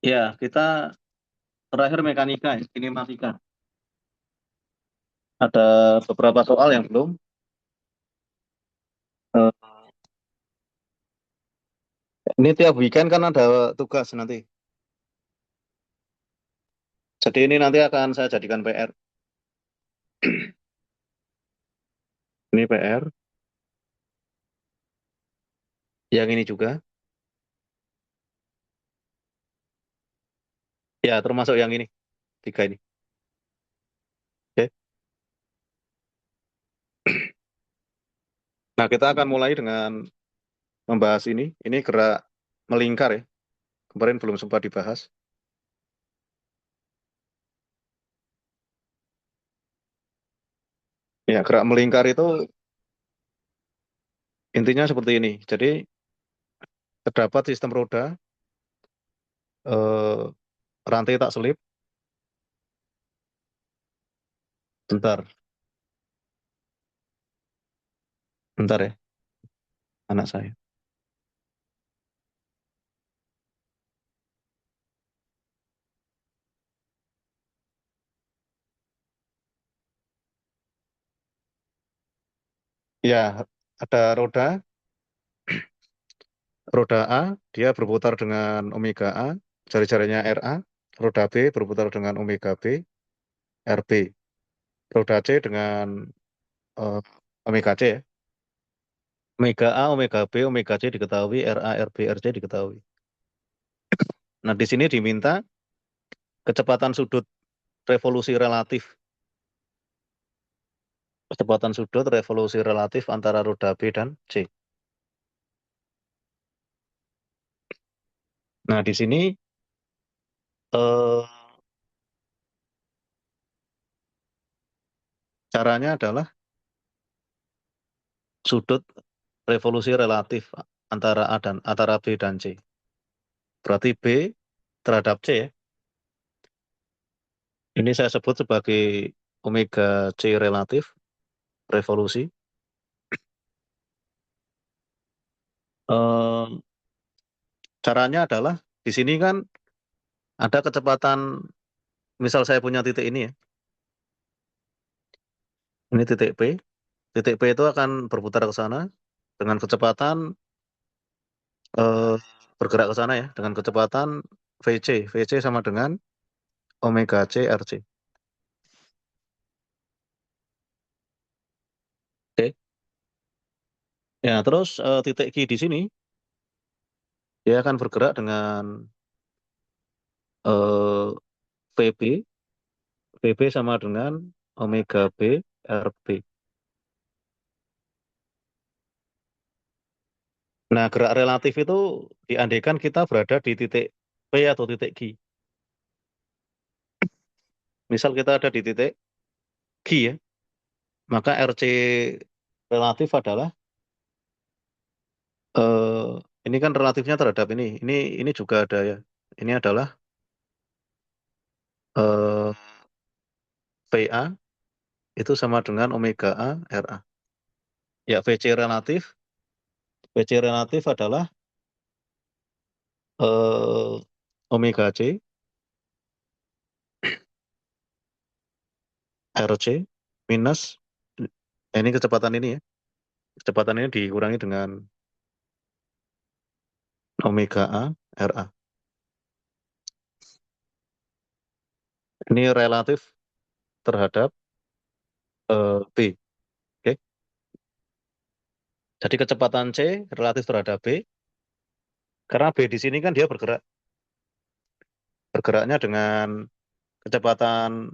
Ya, kita terakhir mekanika, ya, kinematika. Ada beberapa soal yang belum. Eh, ini tiap weekend kan ada tugas nanti. Jadi ini nanti akan saya jadikan PR. Ini PR. Yang ini juga. Ya, termasuk yang ini. Tiga ini. Oke. Nah, kita akan mulai dengan membahas ini. Ini gerak melingkar ya. Kemarin belum sempat dibahas. Ya, gerak melingkar itu intinya seperti ini. Jadi, terdapat sistem roda, eh, rantai tak selip. Bentar, bentar ya, anak saya. Ya, ada roda A, dia berputar dengan omega A, jari-jarinya RA. Roda B berputar dengan omega B, RB. Roda C dengan eh, omega C ya. Omega A, omega B, omega C diketahui, RA, RB, RC diketahui. Nah, di sini diminta kecepatan sudut revolusi relatif. Kecepatan sudut revolusi relatif antara roda B dan C. Nah, di sini eh, caranya adalah sudut revolusi relatif antara B dan C. Berarti B terhadap C ya. Ini saya sebut sebagai omega C relatif revolusi. Eh, caranya adalah di sini kan ada kecepatan, misal saya punya titik ini ya, ini titik P. Titik P itu akan berputar ke sana dengan kecepatan eh, bergerak ke sana ya, dengan kecepatan VC. VC sama dengan omega C RC. Oke. Ya, terus titik Q di sini dia akan bergerak dengan VB. VB sama dengan omega B RB. Nah, gerak relatif itu diandaikan kita berada di titik P atau titik Q. Misal kita ada di titik Q ya, maka RC relatif adalah eh, ini kan relatifnya terhadap ini. Ini juga ada ya. Ini adalah eh, VA itu sama dengan omega A RA. Ya, VC relatif adalah eh, omega C RC minus ini kecepatan ini ya. Kecepatan ini dikurangi dengan omega A RA. Ini relatif terhadap B. Oke. Jadi kecepatan C relatif terhadap B, karena B di sini kan dia bergeraknya dengan kecepatan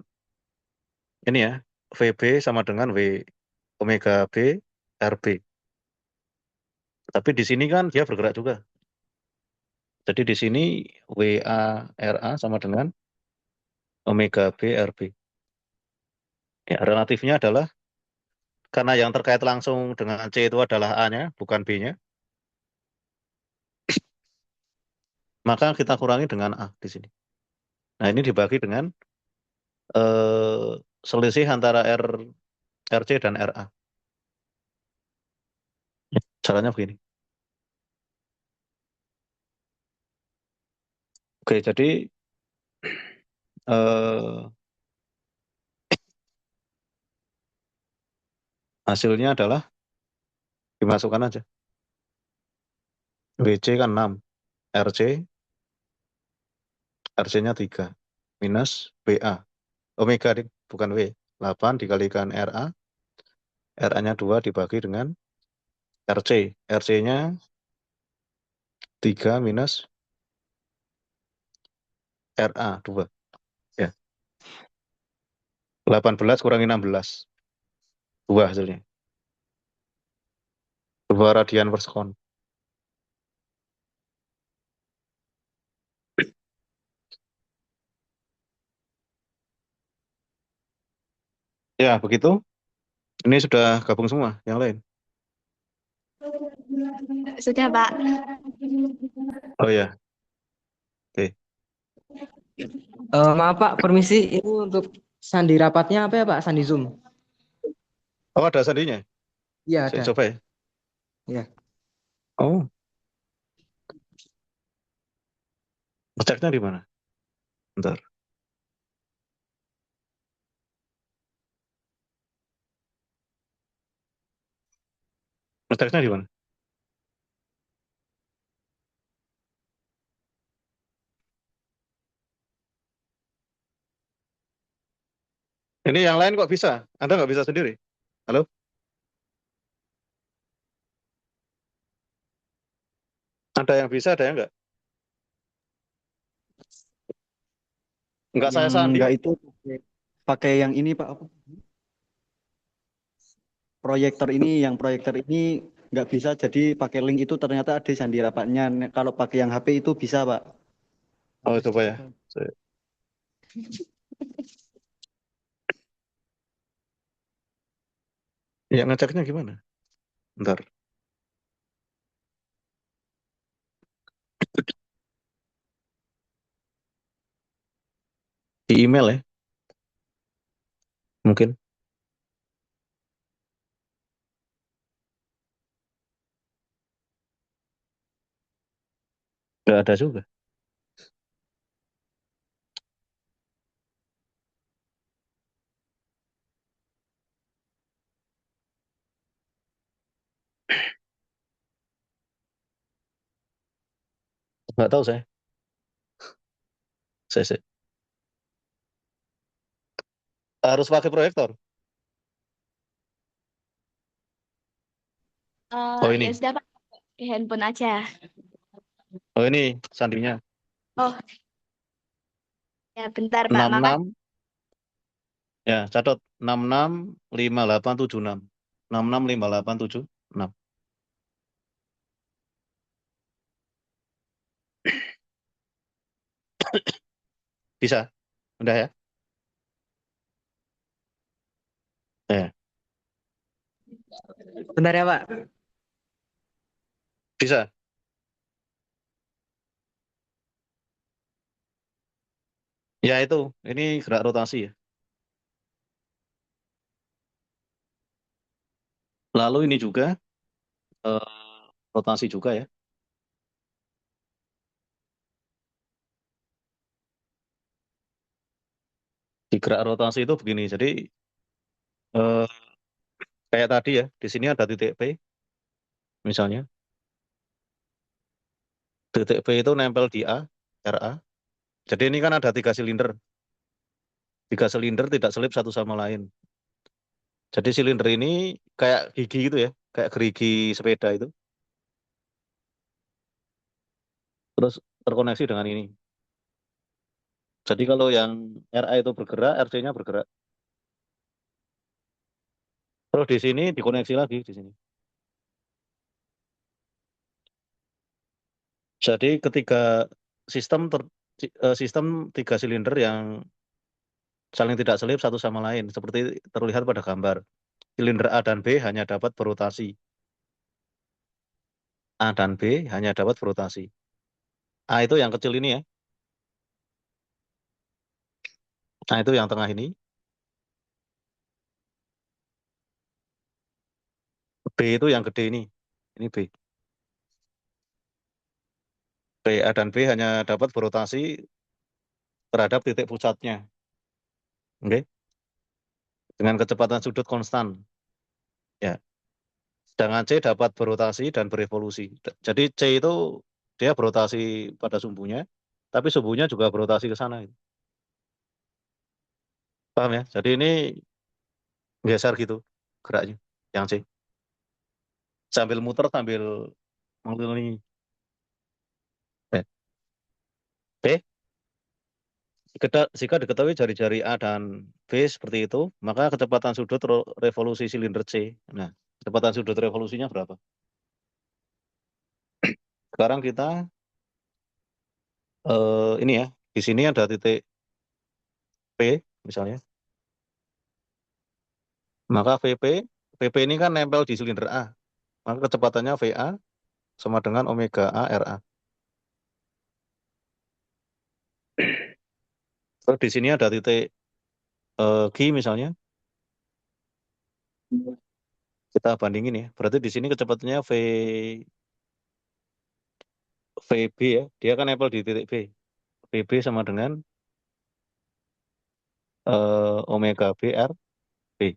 ini ya, VB sama dengan W omega B RB. Tapi di sini kan dia bergerak juga. Jadi di sini WA RA sama dengan omega B RB. Ya, relatifnya adalah karena yang terkait langsung dengan C itu adalah A-nya, bukan B-nya, maka kita kurangi dengan A di sini. Nah, ini dibagi dengan selisih antara RC dan RA. Caranya begini. Oke, jadi eh, hasilnya adalah dimasukkan aja. WC kan 6, RC, RC-nya 3, minus BA. Omega bukan W. 8 dikalikan RA, RA-nya 2 dibagi dengan RC. RC-nya 3 minus RA 2. Ya. 18 kurangi 16. 2 hasilnya. 2 radian per sekon. Ya, begitu. Ini sudah gabung semua yang lain. Sudah, Pak. Oh ya, oke. Maaf Pak, permisi. Ini untuk sandi rapatnya apa ya Pak? Sandi Zoom. Oh, ada sandinya. Iya Saya ada. coba ya. Iya. Oh, ngeceknya di mana? Bentar. Ngeceknya di mana? Ini yang lain kok bisa? Anda nggak bisa sendiri? Halo? Ada yang bisa, ada yang nggak? Nggak Yang saya sandi enggak kok. itu pakai yang ini Pak, apa? Proyektor ini nggak bisa, jadi pakai link itu ternyata ada sandi rapatnya. Kalau pakai yang HP itu bisa Pak. Oh, coba ya. Ya, ngeceknya gimana? Bentar. Di email ya, mungkin. Nggak ada juga. Nggak tahu saya. Saya. Harus pakai proyektor. Oh, Ya ini. sudah, Pak. Handphone aja. Oh, ini sandinya. Oh, ya bentar, Pak. Enam Makasih. enam. Ya, catat. 665876. 665876. Bisa? Udah ya? Ya, Bentar ya Pak. bisa. Ya, itu. Ini gerak rotasi ya. Lalu ini juga rotasi juga ya. Di gerak rotasi itu begini. Jadi eh, kayak tadi ya, di sini ada titik P misalnya. Titik P itu nempel di A, RA. Jadi ini kan ada 3 silinder. 3 silinder tidak selip satu sama lain. Jadi silinder ini kayak gigi gitu ya, kayak gerigi sepeda itu. Terus terkoneksi dengan ini. Jadi kalau yang RA itu bergerak, RC-nya bergerak. Terus di sini dikoneksi lagi di sini. Jadi ketika sistem sistem 3 silinder yang saling tidak selip satu sama lain, seperti terlihat pada gambar. Silinder A dan B hanya dapat berotasi. A dan B hanya dapat berotasi. A itu yang kecil ini ya. A itu yang tengah ini. B itu yang gede ini. Ini B. B, A dan B hanya dapat berotasi terhadap titik pusatnya. Oke? Dengan kecepatan sudut konstan. Ya. Sedangkan C dapat berotasi dan berevolusi. Jadi C itu dia berotasi pada sumbunya, tapi sumbunya juga berotasi ke sana. Paham ya? Jadi ini geser gitu geraknya, yang C. Sambil muter, sambil mengelilingi. Ya. B, jika diketahui jari-jari A dan B seperti itu, maka kecepatan sudut revolusi silinder C. Nah, kecepatan sudut revolusinya berapa? Sekarang kita ini ya, di sini ada titik P misalnya. Maka VP ini kan nempel di silinder A. Maka kecepatannya VA sama dengan omega A RA. Terus di sini ada titik G misalnya. Kita bandingin ya. Berarti di sini kecepatannya VB ya. Dia kan nempel di titik B. VB sama dengan omega B R B.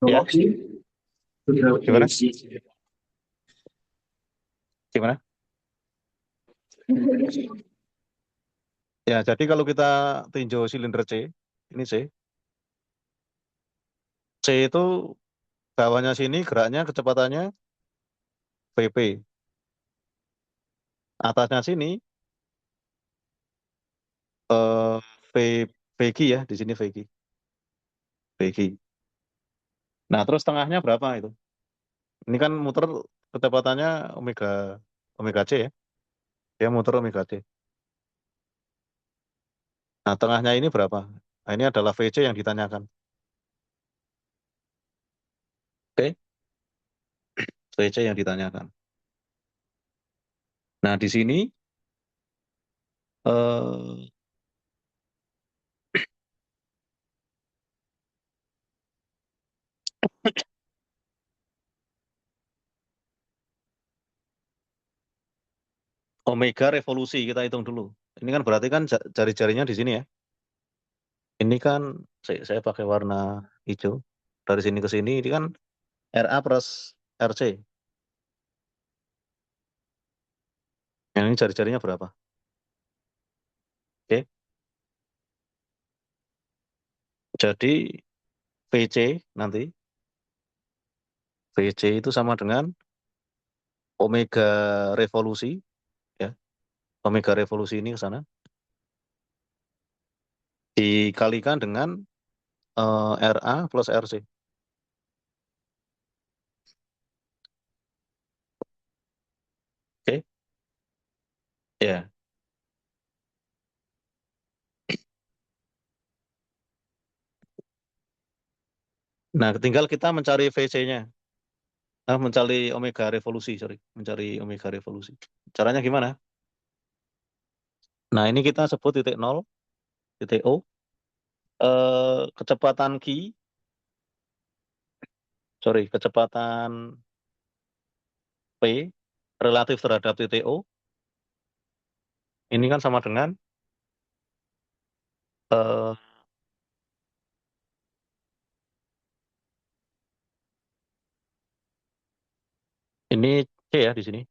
Ya, gimana? Gimana? Ya, jadi kalau kita tinjau silinder C, ini C. C itu bawahnya sini geraknya kecepatannya VP. Atasnya sini V VG ya, di sini VG. VG. Nah, terus tengahnya berapa itu? Ini kan muter kecepatannya omega omega C ya. Dia muter omega C. Nah, tengahnya ini berapa? Nah, ini adalah VC yang ditanyakan. Oke, VC yang ditanyakan. Nah, di sini eh, omega revolusi kita hitung dulu. Ini kan berarti kan jari-jarinya di sini ya. Ini kan saya pakai warna hijau. Dari sini ke sini ini kan RA plus RC. Yang ini jari-jarinya berapa? Oke. Jadi VC nanti VC itu sama dengan omega revolusi ya. Omega revolusi ini ke sana dikalikan dengan RA plus RC. Oke. Ya. Nah, tinggal kita mencari VC-nya. Nah, mencari omega revolusi, sorry. Mencari omega revolusi. Caranya gimana? Nah, ini kita sebut titik 0, titik O. Kecepatan kecepatan P relatif terhadap titik O. Ini kan sama dengan eh, ini C ya di sini.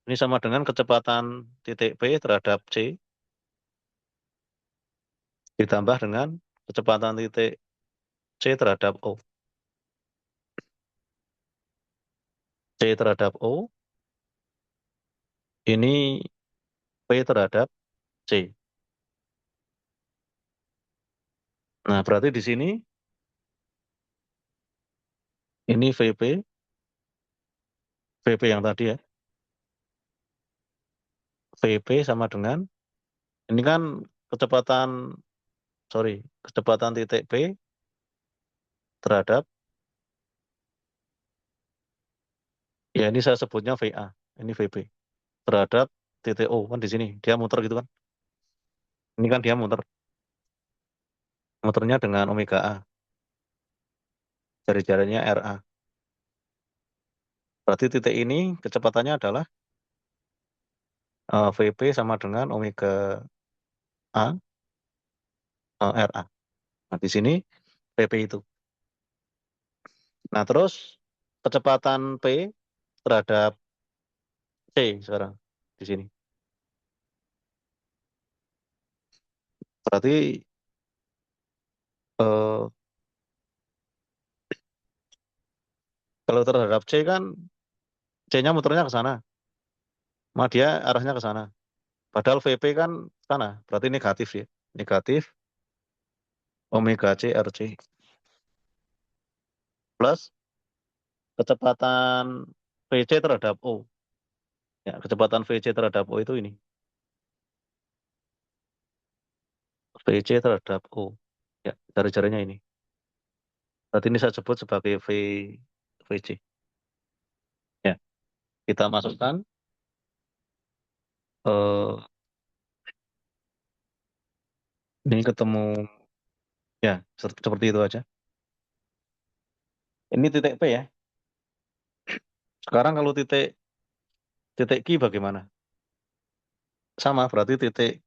Ini sama dengan kecepatan titik P terhadap C ditambah dengan kecepatan titik C terhadap O. C terhadap O, ini P terhadap C. Nah, berarti di sini ini VP yang tadi ya. VP sama dengan, ini kan kecepatan, kecepatan titik P terhadap, ya ini saya sebutnya VA, ini VP. Terhadap titik O, kan di sini, dia muter gitu kan. Ini kan dia muternya dengan omega A. jari-jarinya RA. Berarti titik ini kecepatannya adalah VP sama dengan omega A RA. Nah, di sini PP itu. Nah, terus kecepatan P terhadap C sekarang di sini. Berarti eh, kalau terhadap C kan C-nya muternya ke sana. Maka dia arahnya ke sana. Padahal VP kan ke sana. Berarti negatif ya. Negatif omega C RC. Plus kecepatan VC terhadap O. Ya, kecepatan VC terhadap O itu ini. VC terhadap O. Ya, jari-jarinya ini. Berarti ini saya sebut sebagai VC. Ya, kita masukkan ini ketemu ya seperti itu aja. Ini titik P ya. Sekarang kalau titik Q bagaimana? Sama, berarti titik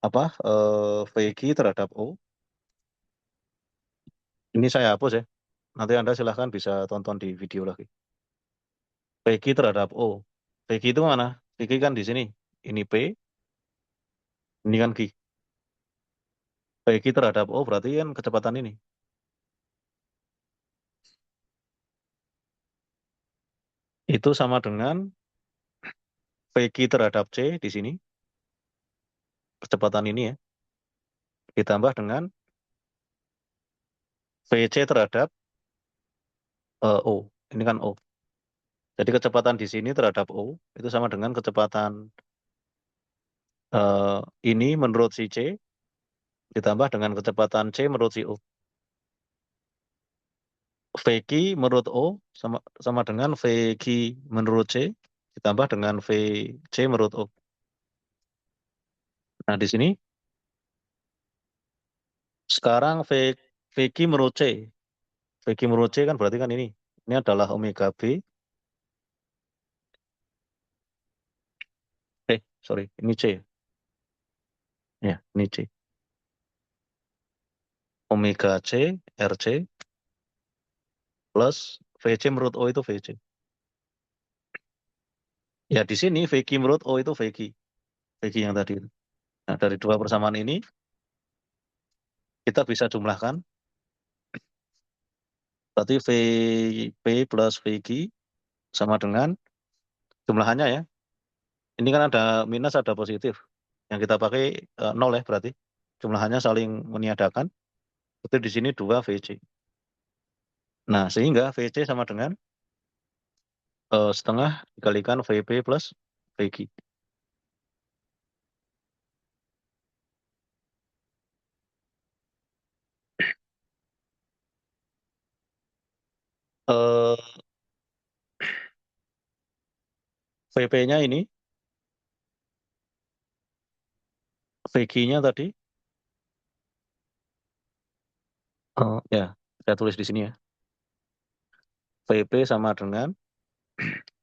apa VQ terhadap O. Ini saya hapus ya. Nanti Anda silahkan bisa tonton di video lagi. VQ terhadap O. VQ itu mana? VQ kan di sini. Ini P, ini kan Q. VQ terhadap O berarti kan kecepatan ini. Itu sama dengan VQ terhadap C di sini. Kecepatan ini ya. Ditambah dengan VC terhadap O. Ini kan O. Jadi kecepatan di sini terhadap O itu sama dengan kecepatan ini menurut si C ditambah dengan kecepatan C menurut si O. VQ menurut O sama dengan VQ menurut C ditambah dengan VC menurut O. Nah, di sini sekarang VQ menurut C. VQ menurut C kan berarti kan ini. Ini adalah omega B. Sorry, ini C. Ya, ini C. Omega C, RC, plus VC menurut O itu VC. Ya, di sini VQ menurut O itu VQ. VQ yang tadi itu. Nah, dari dua persamaan ini, kita bisa jumlahkan. Berarti VP plus VQ sama dengan jumlahannya ya. Ini kan ada minus, ada positif. Yang kita pakai 0 ya berarti. Jumlahannya saling meniadakan. Itu di sini 2 VC. Nah, sehingga VC sama dengan setengah dikalikan VP plus VQ. VP-nya ini, VQ-nya tadi, ya, saya tulis di sini ya. VP sama dengan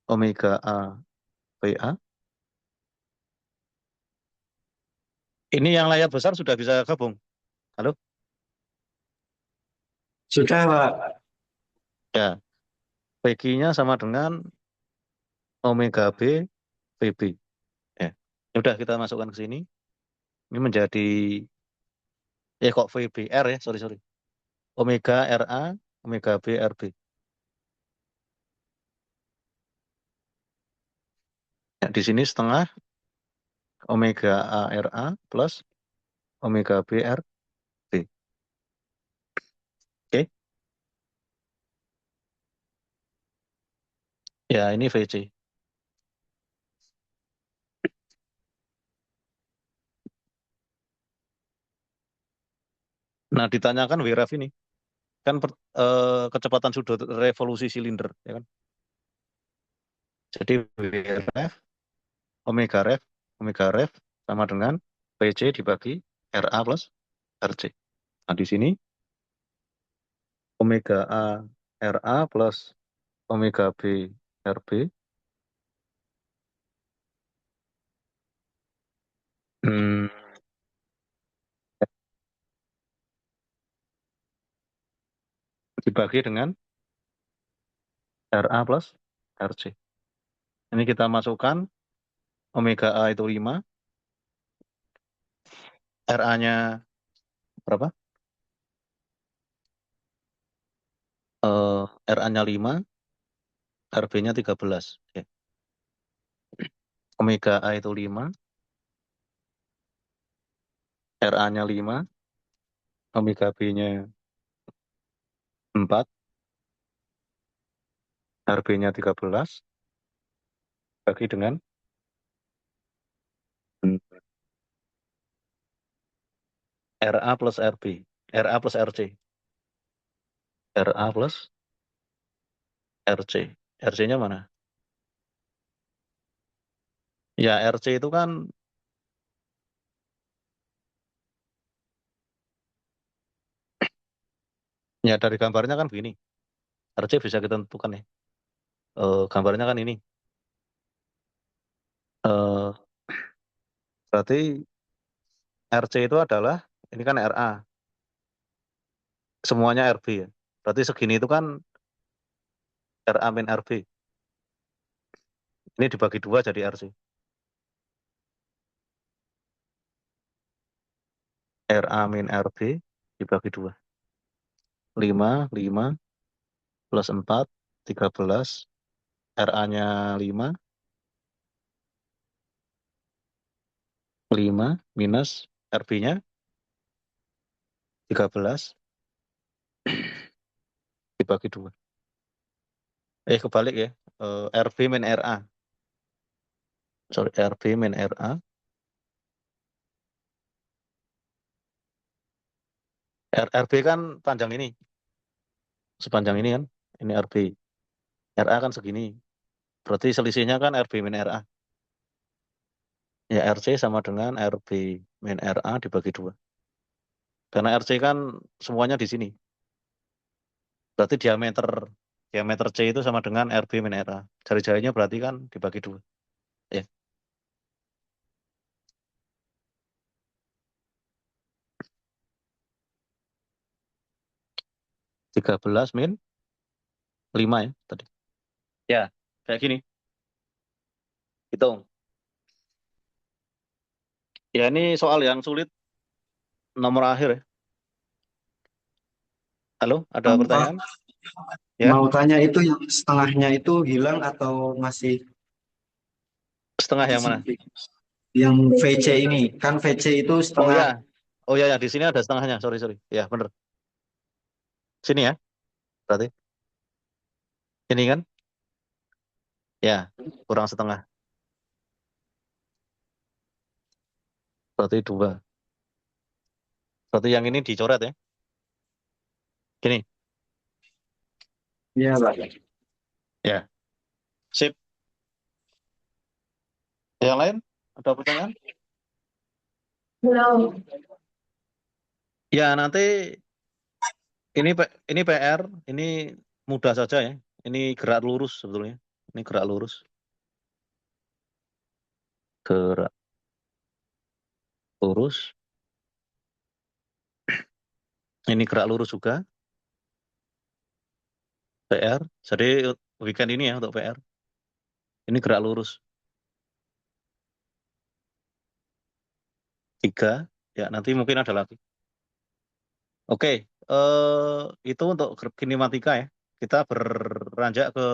omega A VA. Ini yang layar besar sudah bisa gabung. Halo? Sudah, Pak. Ya, VQ-nya sama dengan omega B VB. Ya, ya udah kita masukkan ke sini. Ini menjadi kok VBR ya, sorry. Omega RA, omega B RB. Ya, di sini setengah omega A RA plus omega B RB. Oke. Ya, ini VC. Nah, ditanyakan WRF ini. Kan kecepatan sudut revolusi silinder, ya kan? Jadi WRF, omega ref sama dengan PC dibagi RA plus RC. Nah, di sini omega A RA plus omega B RB. Hmm, dibagi dengan RA plus RC. Ini kita masukkan omega A itu 5, RA-nya berapa? RA-nya 5, RB-nya 13. Oke. Omega A itu 5, RA-nya 5, omega B-nya 4, RB-nya 13, bagi dengan RA plus RB, RA plus RC, RA plus RC. RC-nya mana? Ya, RC itu kan ya dari gambarnya kan begini. RC bisa kita tentukan ya. Gambarnya kan ini. Eh, berarti RC itu adalah, ini kan RA, semuanya RB ya. Berarti segini itu kan RA min RB. Ini dibagi 2 jadi RC. RA min RB dibagi 2. 5, 5 plus 4, 13. RA-nya 5, 5 minus RB-nya 13 dibagi 2. Kebalik ya. RB min RA. Sorry, RB min RA. RB kan panjang ini. Sepanjang ini kan. Ini RB. RA kan segini. Berarti selisihnya kan RB min RA. Ya, RC sama dengan RB min RA dibagi 2. Karena RC kan semuanya di sini. Berarti diameter C itu sama dengan RB min RA. Jari-jarinya berarti kan dibagi 2. Ya. 13 min 5 ya tadi. Ya, kayak gini. Hitung. Ya, ini soal yang sulit nomor akhir ya. Halo, ada Pak, pertanyaan? Ya, mau tanya itu yang setengahnya itu hilang atau masih setengah yang mana? yang VC ini? Kan VC itu Oh setengah. ya, ya, di sini ada setengahnya. Sorry. Ya, bener. Sini ya, berarti. Ini kan? Ya, kurang setengah. Berarti 2. Berarti yang ini dicoret ya. Gini, Iya, Pak. ya. Sip. Yang lain? Ada pertanyaan? Belum. Ya, nanti ini PR, ini mudah saja ya. Ini gerak lurus sebetulnya. Ini gerak lurus. Gerak lurus. Ini gerak lurus juga. PR. Jadi weekend ini ya untuk PR. Ini gerak lurus. 3. Ya, nanti mungkin ada lagi. Oke, itu untuk kinematika ya. Kita beranjak ke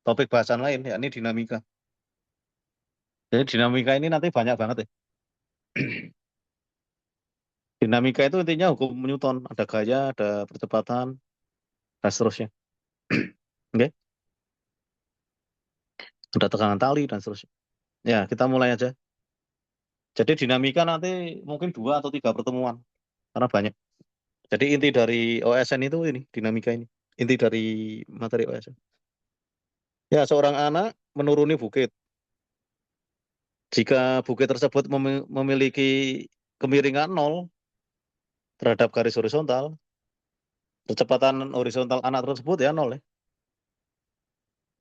topik bahasan lain, yakni dinamika. Jadi dinamika ini nanti banyak banget ya. Dinamika itu intinya hukum Newton. Ada gaya, ada percepatan, dan seterusnya. Oke, ada tekanan tali, dan seterusnya. Ya, kita mulai aja. Jadi dinamika nanti mungkin 2 atau 3 pertemuan. Karena banyak. Jadi inti dari OSN itu ini, dinamika ini. Inti dari materi OSN. Ya, seorang anak menuruni bukit. Jika bukit tersebut memiliki kemiringan 0 terhadap garis horizontal, Kecepatan horizontal anak tersebut ya 0 ya.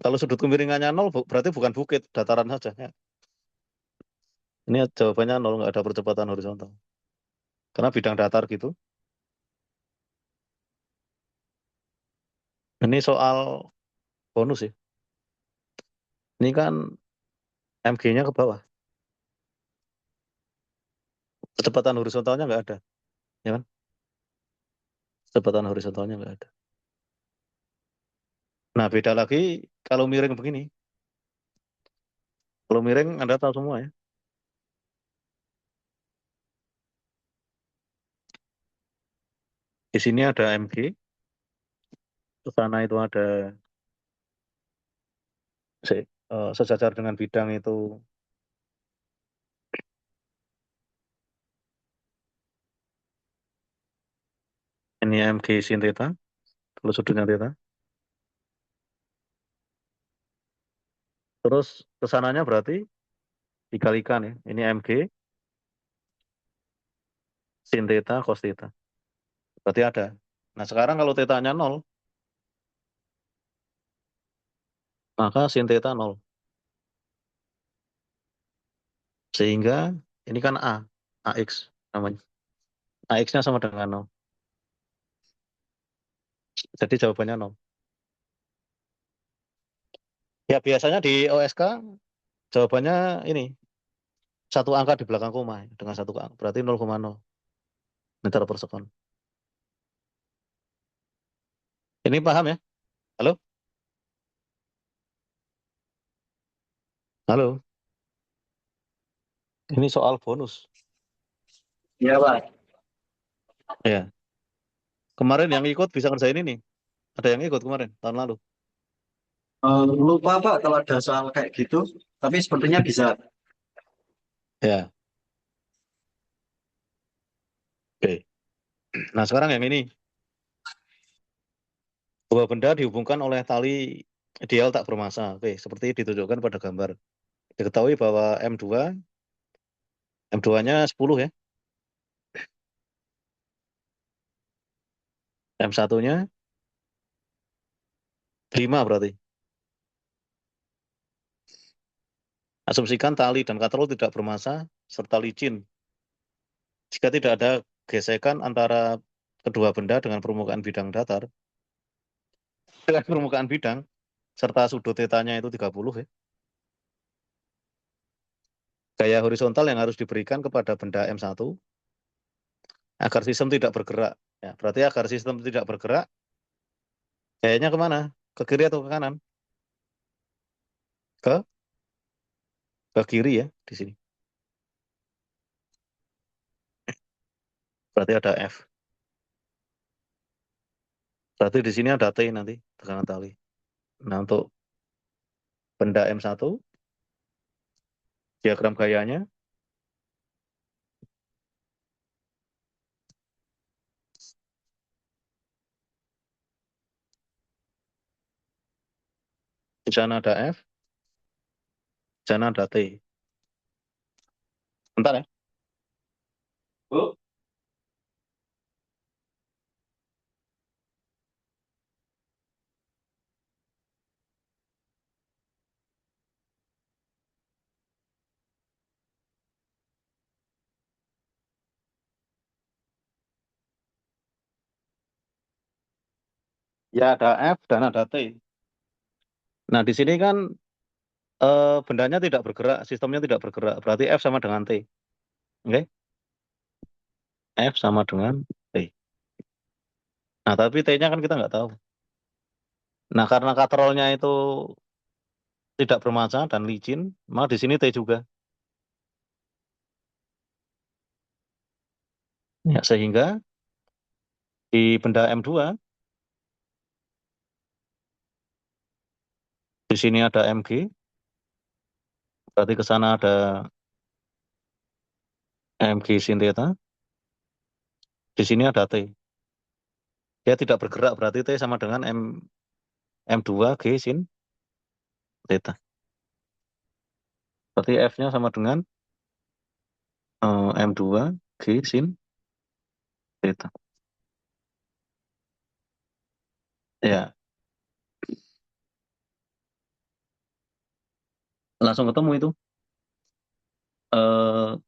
Kalau sudut kemiringannya 0 berarti bukan bukit, dataran saja ya. Ini jawabannya 0, nggak ada percepatan horizontal. Karena bidang datar gitu. Ini soal bonus ya. Ini kan MG-nya ke bawah. Kecepatan horizontalnya nggak ada. Ya kan? Kecepatan horizontalnya nggak ada. Nah, beda lagi kalau miring begini. Kalau miring Anda tahu semua ya. Di sini ada MG. Ke sana itu ada sejajar dengan bidang itu. Ini MG sin theta. Kalau sudutnya theta. Terus kesananya berarti dikalikan ya. Ini MG sin theta cos theta. Berarti ada. Nah, sekarang kalau theta-nya 0, maka sin theta 0. Sehingga ini kan AX namanya. AX-nya sama dengan 0. Jadi jawabannya 0. Ya biasanya di OSK jawabannya ini satu angka di belakang koma ya, dengan satu angka. Berarti 0,0 meter per sekon. Ini paham ya? Halo? Halo? Ini soal bonus. Iya, Pak. Ya. Kemarin yang ikut bisa ngerjain ini. Ada yang ikut kemarin, tahun lalu. Lupa, Pak, kalau ada soal kayak gitu. Tapi sepertinya bisa. Ya. Oke. Nah, sekarang yang ini. Dua benda dihubungkan oleh tali ideal tak bermassa. Oke, seperti ditunjukkan pada gambar. Diketahui bahwa M2-nya 10 ya. M1-nya 5 berarti. Asumsikan tali dan katrol tidak bermassa serta licin. Jika tidak ada gesekan antara kedua benda dengan permukaan bidang datar, dengan permukaan bidang, serta sudut tetanya itu 30 ya. Gaya horizontal yang harus diberikan kepada benda M1 agar sistem tidak bergerak. Ya, berarti agar sistem tidak bergerak, gayanya kemana? Ke kiri atau ke kanan? Ke kiri ya, di sini. Berarti ada F. Berarti di sini ada T nanti, tekanan tali. Nah, untuk benda M1, diagram gayanya, di sana ada F, di sana ada T. Bentar ya. Bu. Ya ada F dan ada T. Nah, di sini kan bendanya tidak bergerak, sistemnya tidak bergerak. Berarti F sama dengan T. Oke? F sama dengan T. Nah, tapi T-nya kan kita nggak tahu. Nah, karena katrolnya itu tidak bermassa dan licin, maka di sini T juga. Ya, sehingga di benda M2, di sini ada MG, berarti ke sana ada MG sin theta, di sini ada T. Dia tidak bergerak, berarti T sama dengan M2 G sin theta. Berarti F-nya sama dengan M2 G sin theta. Ya, langsung ketemu itu. Eh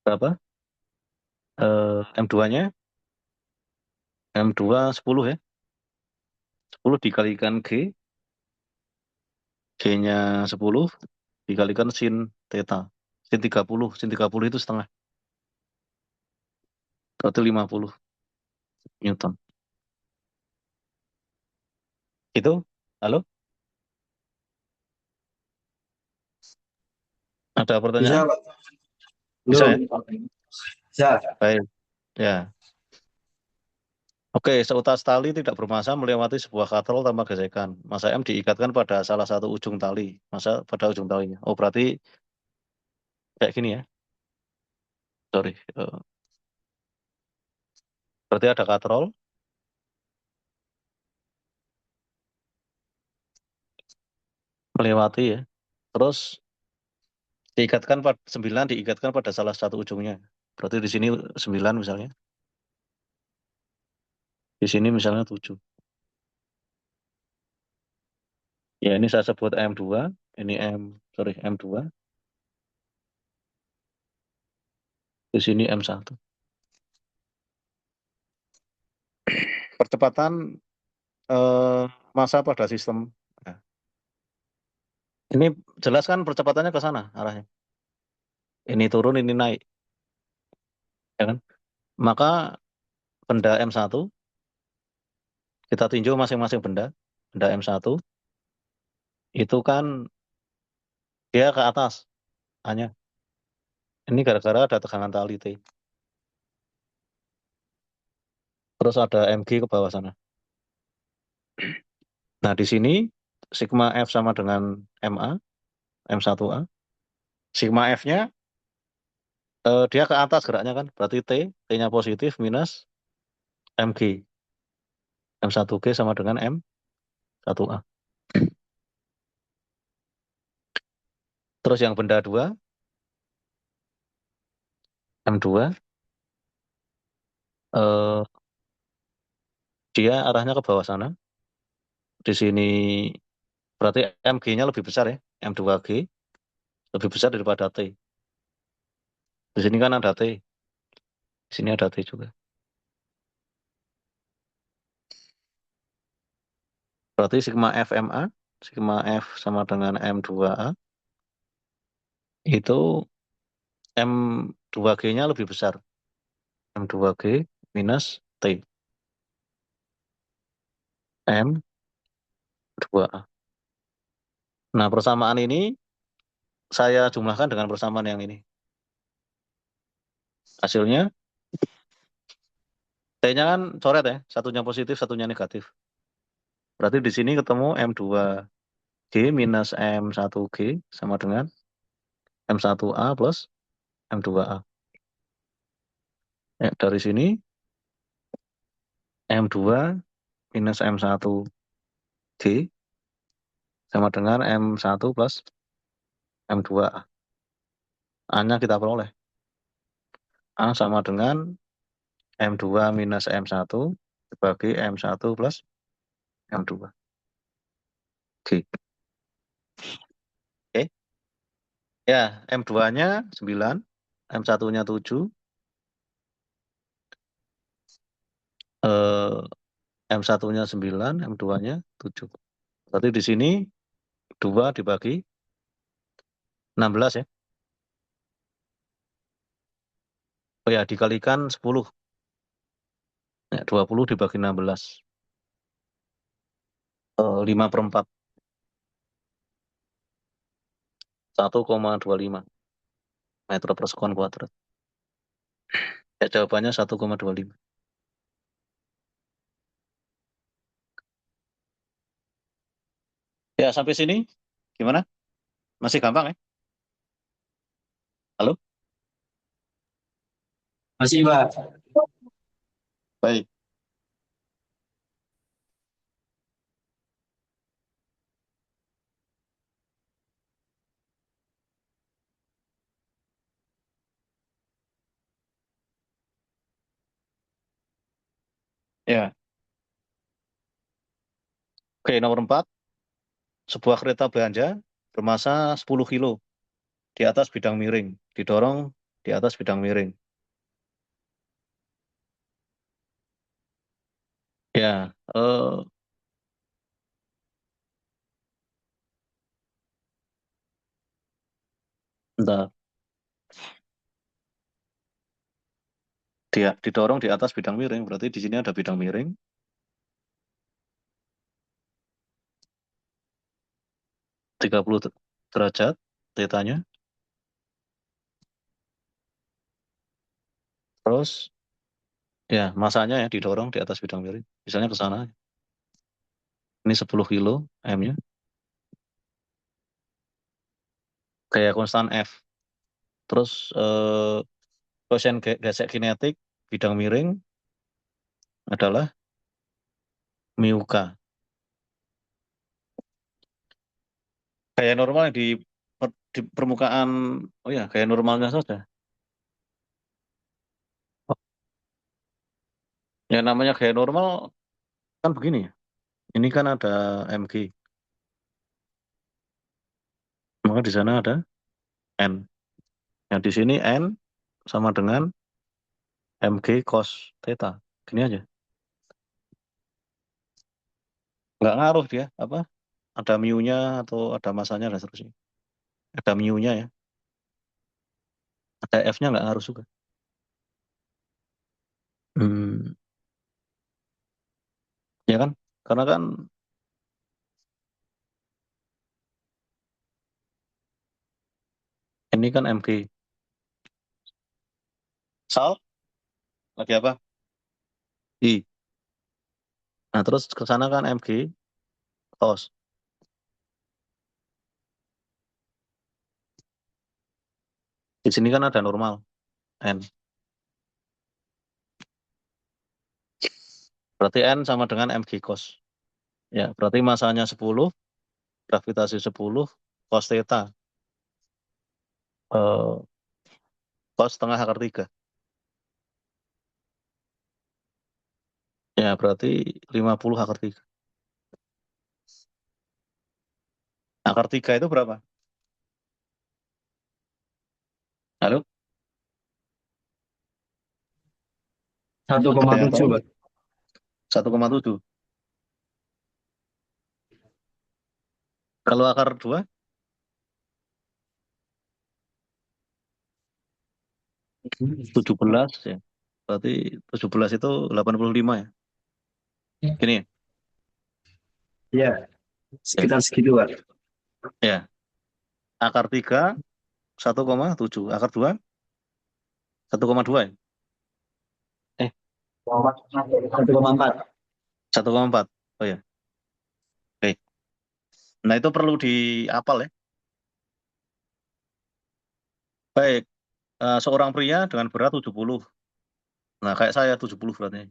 berapa? M2-nya M2 10 ya. 10 dikalikan G, G-nya 10 dikalikan sin theta. Sin 30 itu setengah. Berarti 50 Newton. Itu, halo? Ada Bisa, pertanyaan? Pak. Bisa Belum. ya? Bisa. Baik. Ya. Oke, seutas tali tidak bermassa melewati sebuah katrol tanpa gesekan. Massa M diikatkan pada salah satu ujung tali. Massa pada ujung talinya. Oh, berarti kayak gini ya. Sorry. Berarti ada katrol melewati ya. Terus diikatkan pada 9 diikatkan pada salah satu ujungnya. Berarti di sini 9 misalnya. Di sini misalnya 7. Ya, ini saya sebut M2, ini M2. Di sini M1. Percepatan massa pada sistem. Nah, ini jelas kan percepatannya ke sana arahnya. Ini turun, ini naik, ya kan? Maka benda M1 kita tinjau masing-masing benda. Benda M1 itu kan dia ke atas hanya. Ini gara-gara ada tekanan tali T. Terus ada Mg ke bawah sana. Nah, di sini sigma F sama dengan MA, M1A. Sigma F-nya dia ke atas geraknya kan. Berarti T-nya positif minus Mg. M1G sama dengan M1A. Terus yang benda 2, M2, eh, dia arahnya ke bawah sana. Di sini berarti Mg-nya lebih besar ya. M2G lebih besar daripada T. Di sini kan ada T. Di sini ada T juga. Berarti sigma FMA, sigma F sama dengan M2A, itu M2G-nya lebih besar. M2G minus T. M2A. Nah, persamaan ini saya jumlahkan dengan persamaan yang ini. Hasilnya, T-nya kan coret ya, satunya positif, satunya negatif. Berarti di sini ketemu M2G minus M1G sama dengan M1A plus M2A. Ya, dari sini M2 minus M1G sama dengan M1 plus M2A. A-nya kita peroleh. A sama dengan M2 minus M1 dibagi M1 plus M2. G. Oke. Ya, M2-nya 9, M1-nya 7, M1-nya 9, M2-nya 7. Berarti di sini 2 dibagi 16 ya. Oh ya, dikalikan 10. Ya, 20 dibagi 16. 5/4. 1,25 meter per sekon kuadrat. Ya, jawabannya 1,25. Ya, sampai sini gimana? Masih gampang ya? Halo? Masih, Pak. Baik. Ya. Oke, nomor 4. Sebuah kereta belanja bermasa 10 kilo di atas bidang miring, didorong di atas bidang miring. Ya, bentar. Dia didorong di atas bidang miring, berarti di sini ada bidang miring. 30 derajat tetanya. Terus ya masanya ya didorong di atas bidang miring. Misalnya ke sana. Ini 10 kilo M-nya. Kayak konstan F. Terus koefisien gesek kinetik bidang miring adalah mu K. Gaya normal di, di permukaan, oh ya, gaya normalnya saja. Ya namanya gaya normal kan begini ya. Ini kan ada mg, maka di sana ada n. Yang di sini n sama dengan mg cos theta. Gini aja. Nggak ngaruh dia, apa? Ada mu-nya atau ada masanya dan seterusnya. Ada mu-nya ya. Ada f-nya nggak ngaruh juga. Hmm, ya kan? Karena kan ini kan mg. Sal, lagi apa? I. Nah terus ke sana kan mg cos. Di sini kan ada normal n. Berarti n sama dengan mg cos. Ya, berarti masanya 10, gravitasi 10, cos theta. Eh, cos setengah akar 3. Ya, berarti 50 akar 3. Akar 3 itu berapa? Halo? 1,7 Ada yang tahu? Pak. 1,7. Kalau akar 2, 17 ya. Berarti 17 itu 85 ya. Gini ya. Iya, Ya. sekitar segitu Pak. Ya. Akar 3, 1,7. Akar 2, 1,2 ya. Eh, 1,4. 1,4. Oh ya. Oke. Nah, itu perlu dihafal ya. Baik. Seorang pria dengan berat 70. Nah, kayak saya 70 beratnya.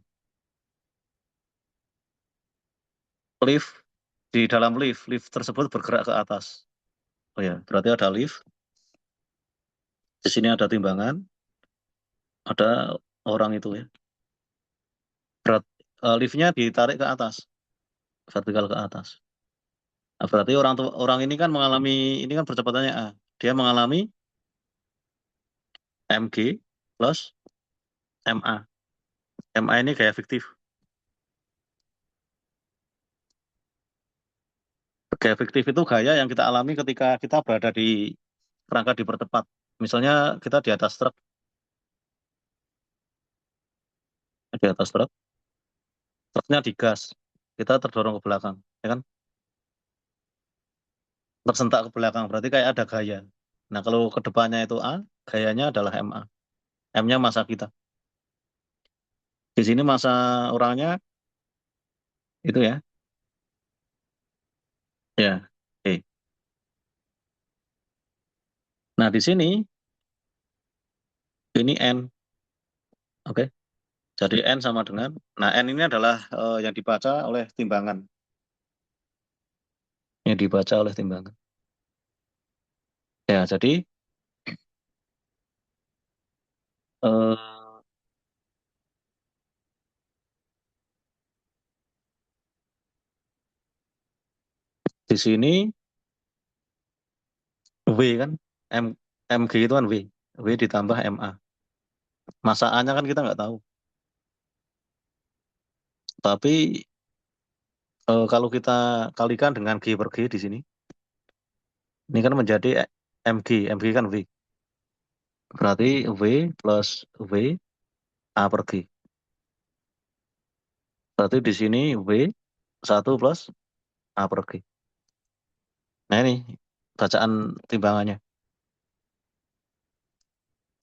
Lift, di dalam lift tersebut bergerak ke atas. Oh ya, berarti ada lift. Di sini ada timbangan, ada orang itu ya. Berat, liftnya ditarik ke atas, vertikal ke atas. Nah, berarti orang ini kan mengalami, ini kan percepatannya A. Dia mengalami mg plus ma. Ma ini gaya fiktif. Gaya fiktif itu gaya yang kita alami ketika kita berada di kerangka dipercepat. Misalnya kita di atas truk, truknya digas, kita terdorong ke belakang, ya kan? Tersentak ke belakang, berarti kayak ada gaya. Nah, kalau ke depannya itu A, gayanya adalah MA. M-nya massa kita. Di sini massa orangnya itu ya. Ya. Oke. Nah, di sini ini N. Oke. Jadi N sama dengan, nah N ini adalah yang dibaca oleh timbangan. Yang dibaca oleh timbangan. Ya, jadi eh, Di sini W kan, MG itu kan W ditambah MA. Masa A-nya kan kita nggak tahu. Tapi kalau kita kalikan dengan G per G di sini, ini kan menjadi MG kan W. Berarti W plus W A per G. Berarti di sini W 1 plus A per G. Nah ini bacaan timbangannya.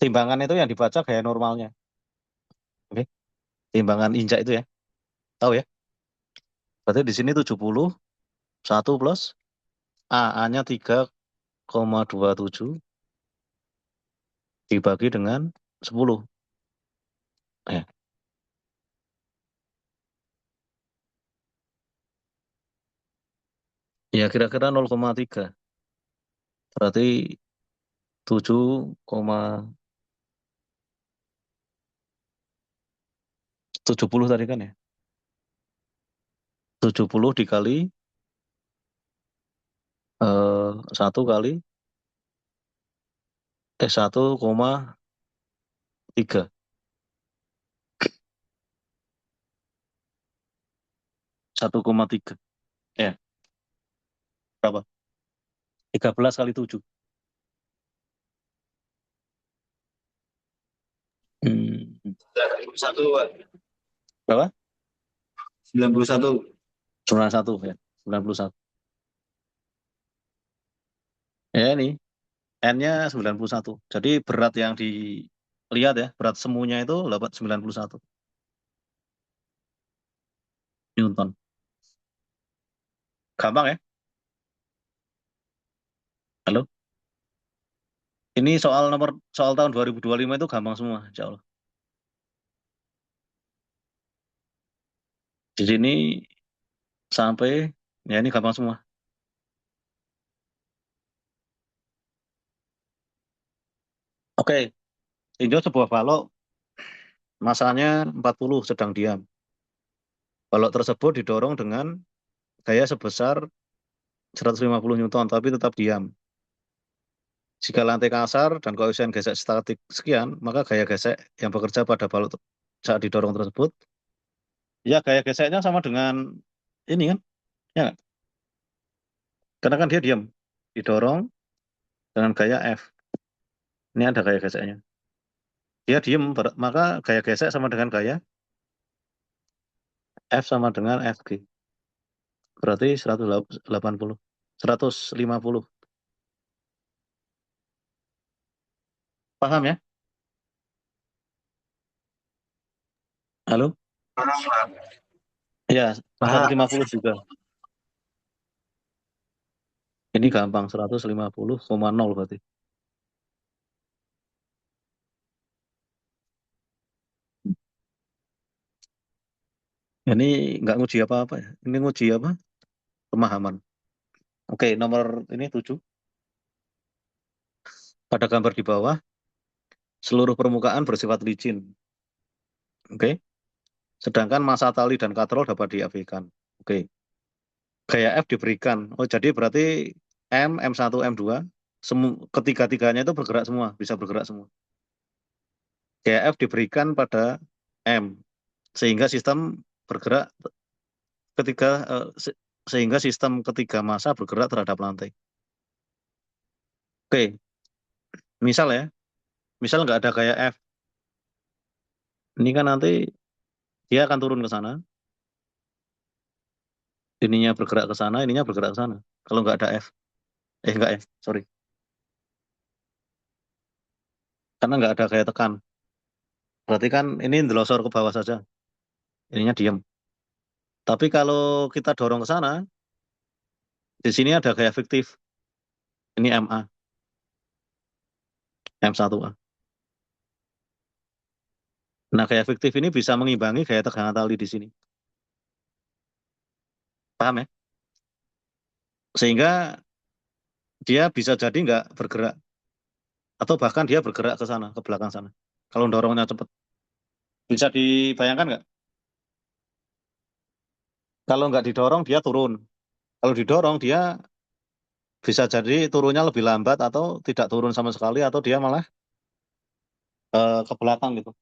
Timbangan itu yang dibaca gaya normalnya. Oke. Timbangan injak itu ya. Tahu ya? Berarti di sini 70, 1 plus A-nya 3,27 dibagi dengan 10. Ya. Ya kira-kira 0,3. Berarti 7,70 tadi kan ya. 70 dikali 1 kali 1,3. 1,3. Ya, berapa? 13 kali 7. Hmm. 91, Pak. Berapa? 91. 91 ya. 91. Ya ini N-nya 91. Jadi berat yang dilihat ya, berat semuanya itu dapat 91 Newton. Gampang ya? Halo? Ini soal tahun 2025 itu gampang semua, insya Allah. Di sini sampai ya ini gampang semua. Oke, tinjau sebuah balok masanya 40 sedang diam. Balok tersebut didorong dengan gaya sebesar 150 Newton tapi tetap diam. Jika lantai kasar dan koefisien gesek statik sekian, maka gaya gesek yang bekerja pada balok saat didorong tersebut, ya gaya geseknya sama dengan ini kan? Ya nggak? Karena kan dia diam, didorong dengan gaya F. Ini ada gaya geseknya. Dia diam, maka gaya gesek sama dengan gaya F sama dengan FG. Berarti 180, 150. Paham ya? Halo? Ya, 150 juga. Ini gampang, 150,0 berarti. Ini nggak nguji apa-apa ya. Ini nguji apa? Pemahaman. Oke, nomor ini 7. Pada gambar di bawah, seluruh permukaan bersifat licin. Oke. Sedangkan massa tali dan katrol dapat diabaikan. Oke. Gaya F diberikan. Oh, jadi berarti M1, M2, ketiga-tiganya itu bergerak semua, bisa bergerak semua. Gaya F diberikan pada M, sehingga sistem bergerak sehingga sistem ketiga massa bergerak terhadap lantai. Oke, misal ya, misal nggak ada gaya F, ini kan nanti dia akan turun ke sana, ininya bergerak ke sana, ininya bergerak ke sana. Kalau nggak ada F, nggak ya, sorry, karena nggak ada gaya tekan. Berarti kan ini ndelosor ke bawah saja, ininya diam. Tapi kalau kita dorong ke sana, di sini ada gaya fiktif. Ini MA, M1A. Nah, gaya fiktif ini bisa mengimbangi gaya tegangan tali di sini. Paham ya? Sehingga dia bisa jadi nggak bergerak. Atau bahkan dia bergerak ke sana, ke belakang sana. Kalau dorongnya cepat. Bisa dibayangkan nggak? Kalau nggak didorong, dia turun. Kalau didorong dia bisa jadi turunnya lebih lambat atau tidak turun sama sekali atau dia malah ke belakang gitu.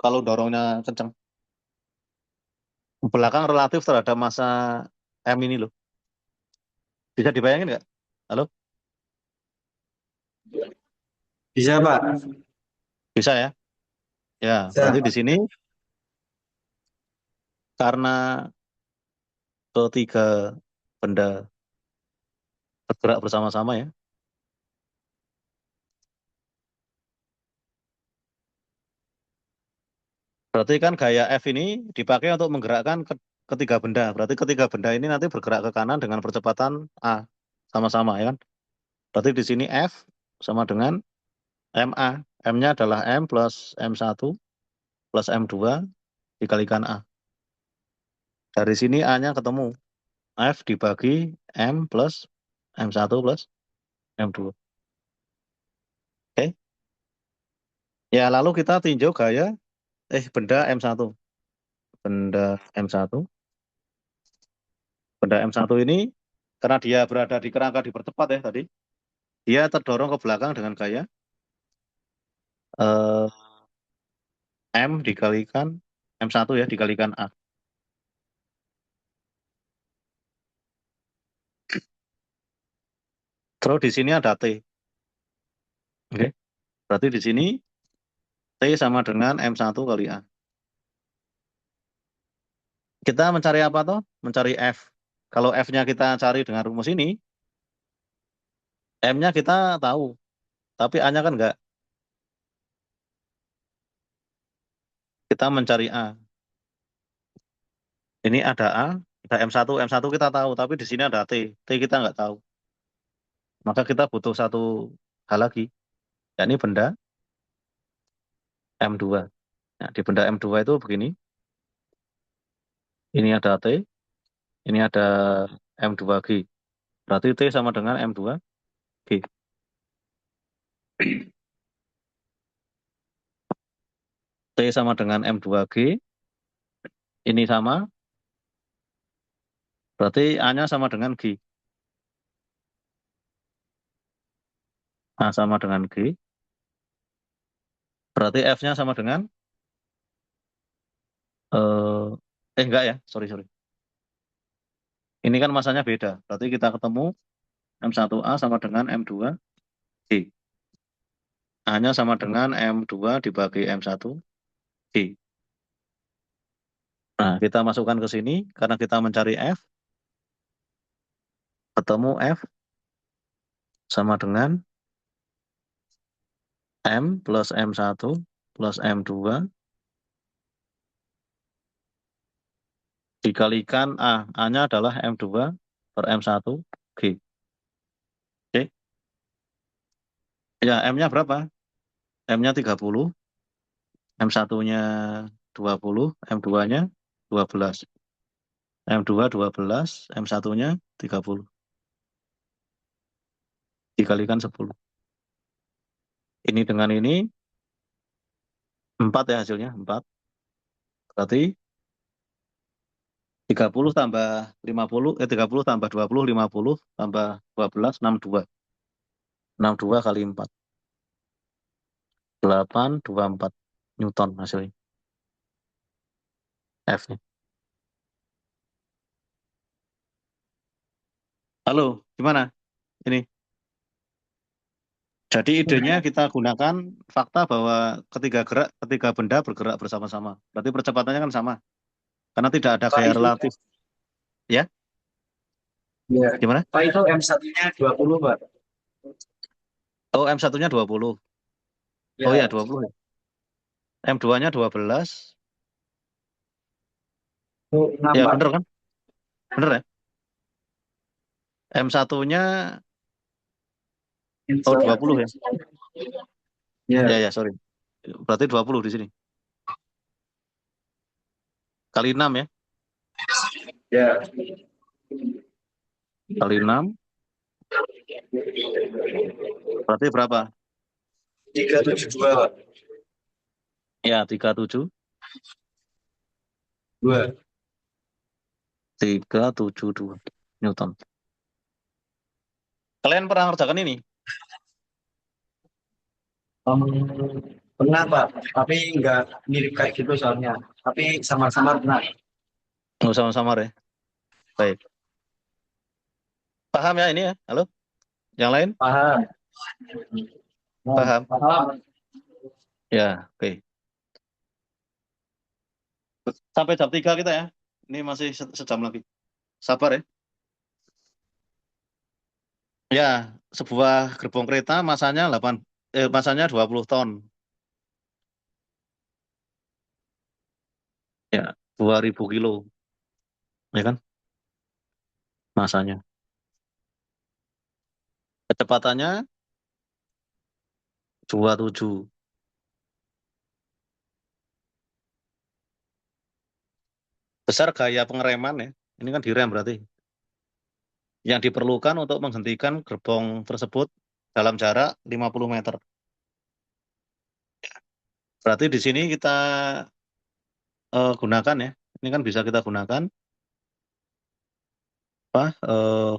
Kalau dorongnya kencang, belakang relatif terhadap masa M ini loh. Bisa dibayangin nggak? Halo? Bisa, Pak. Bisa ya? Ya, Bisa. berarti di sini karena ketiga benda bergerak bersama-sama ya. Berarti kan gaya F ini dipakai untuk menggerakkan ketiga benda. Berarti ketiga benda ini nanti bergerak ke kanan dengan percepatan A sama-sama ya kan? Berarti di sini F sama dengan MA. M-nya adalah M plus M1 plus M2 dikalikan A. Dari sini A-nya ketemu. F dibagi M plus M1 plus M2. Oke. Ya, lalu kita tinjau gaya benda M1. Benda M1. Benda M1 ini karena dia berada di kerangka dipercepat ya tadi, dia terdorong ke belakang dengan gaya eh, M dikalikan M1 ya dikalikan A. Terus di sini ada T. Oke. Berarti di sini T sama dengan M1 kali A. Kita mencari apa toh? Mencari F. Kalau F-nya kita cari dengan rumus ini, M-nya kita tahu, tapi A-nya kan enggak. Kita mencari A. Ini ada A, ada M1, M1 kita tahu, tapi di sini ada T. T kita nggak tahu. Maka kita butuh satu hal lagi, yakni benda M2. Nah, di benda M2 itu begini. Ini ada T, ini ada M2G. Berarti T sama dengan M2G. T sama dengan M2G. Ini sama. Berarti A-nya sama dengan G. A sama dengan G. Berarti F-nya sama dengan enggak ya, sorry. Ini kan masanya beda. Berarti kita ketemu M1A sama dengan M2G. A-nya sama dengan M2 dibagi M1G. Nah, kita masukkan ke sini karena kita mencari F. Ketemu F sama dengan M plus M1 plus M2 dikalikan A. A-nya adalah M2 per M1G. Oke. Ya, M-nya berapa? M-nya 30, M1-nya 20, M2-nya 12. M2 12, M1-nya 30. Dikalikan 10. Ini dengan ini 4 ya hasilnya, 4. Berarti 30 tambah 50, 30 tambah 20, 50 tambah 12, 62. 62 kali 4. 824 Newton hasilnya. F-nya. Halo, gimana? Ini. Jadi idenya kita gunakan fakta bahwa ketiga benda bergerak bersama-sama. Berarti percepatannya kan sama. Karena tidak ada Pak, gaya itu, relatif. Ya, ya. gimana? Pak, itu M1-nya 20, Pak. Oh, M1-nya 20. Ya. Oh ya, 20 ya. M2-nya 12. Itu 6, Ya, Pak. bener kan? Bener ya? M1-nya M2. 20 ya. Ya. Ya, sorry. Berarti 20 di sini. Kali 6 ya. Ya. Kali 6. Berarti berapa? 372, Pak. Ya, 37. 2. 372. Newton. Kalian pernah ngerjakan ini? Pernah Pak, tapi nggak mirip kayak gitu soalnya. Tapi samar-samar pernah. Nggak sama-sama ya. Baik. Paham ya ini ya? Halo? Yang lain? Paham. Paham? Paham. Ya, oke. Sampai jam 3 kita ya. Ini masih sejam lagi. Sabar ya. Ya, sebuah gerbong kereta masanya 20 ton. Ya, 2000 kilo. Ya kan? Masanya. Kecepatannya 27. Besar gaya pengereman ya. Ini kan direm berarti. Yang diperlukan untuk menghentikan gerbong tersebut dalam jarak 50 meter. Berarti di sini kita gunakan ya. Ini kan bisa kita gunakan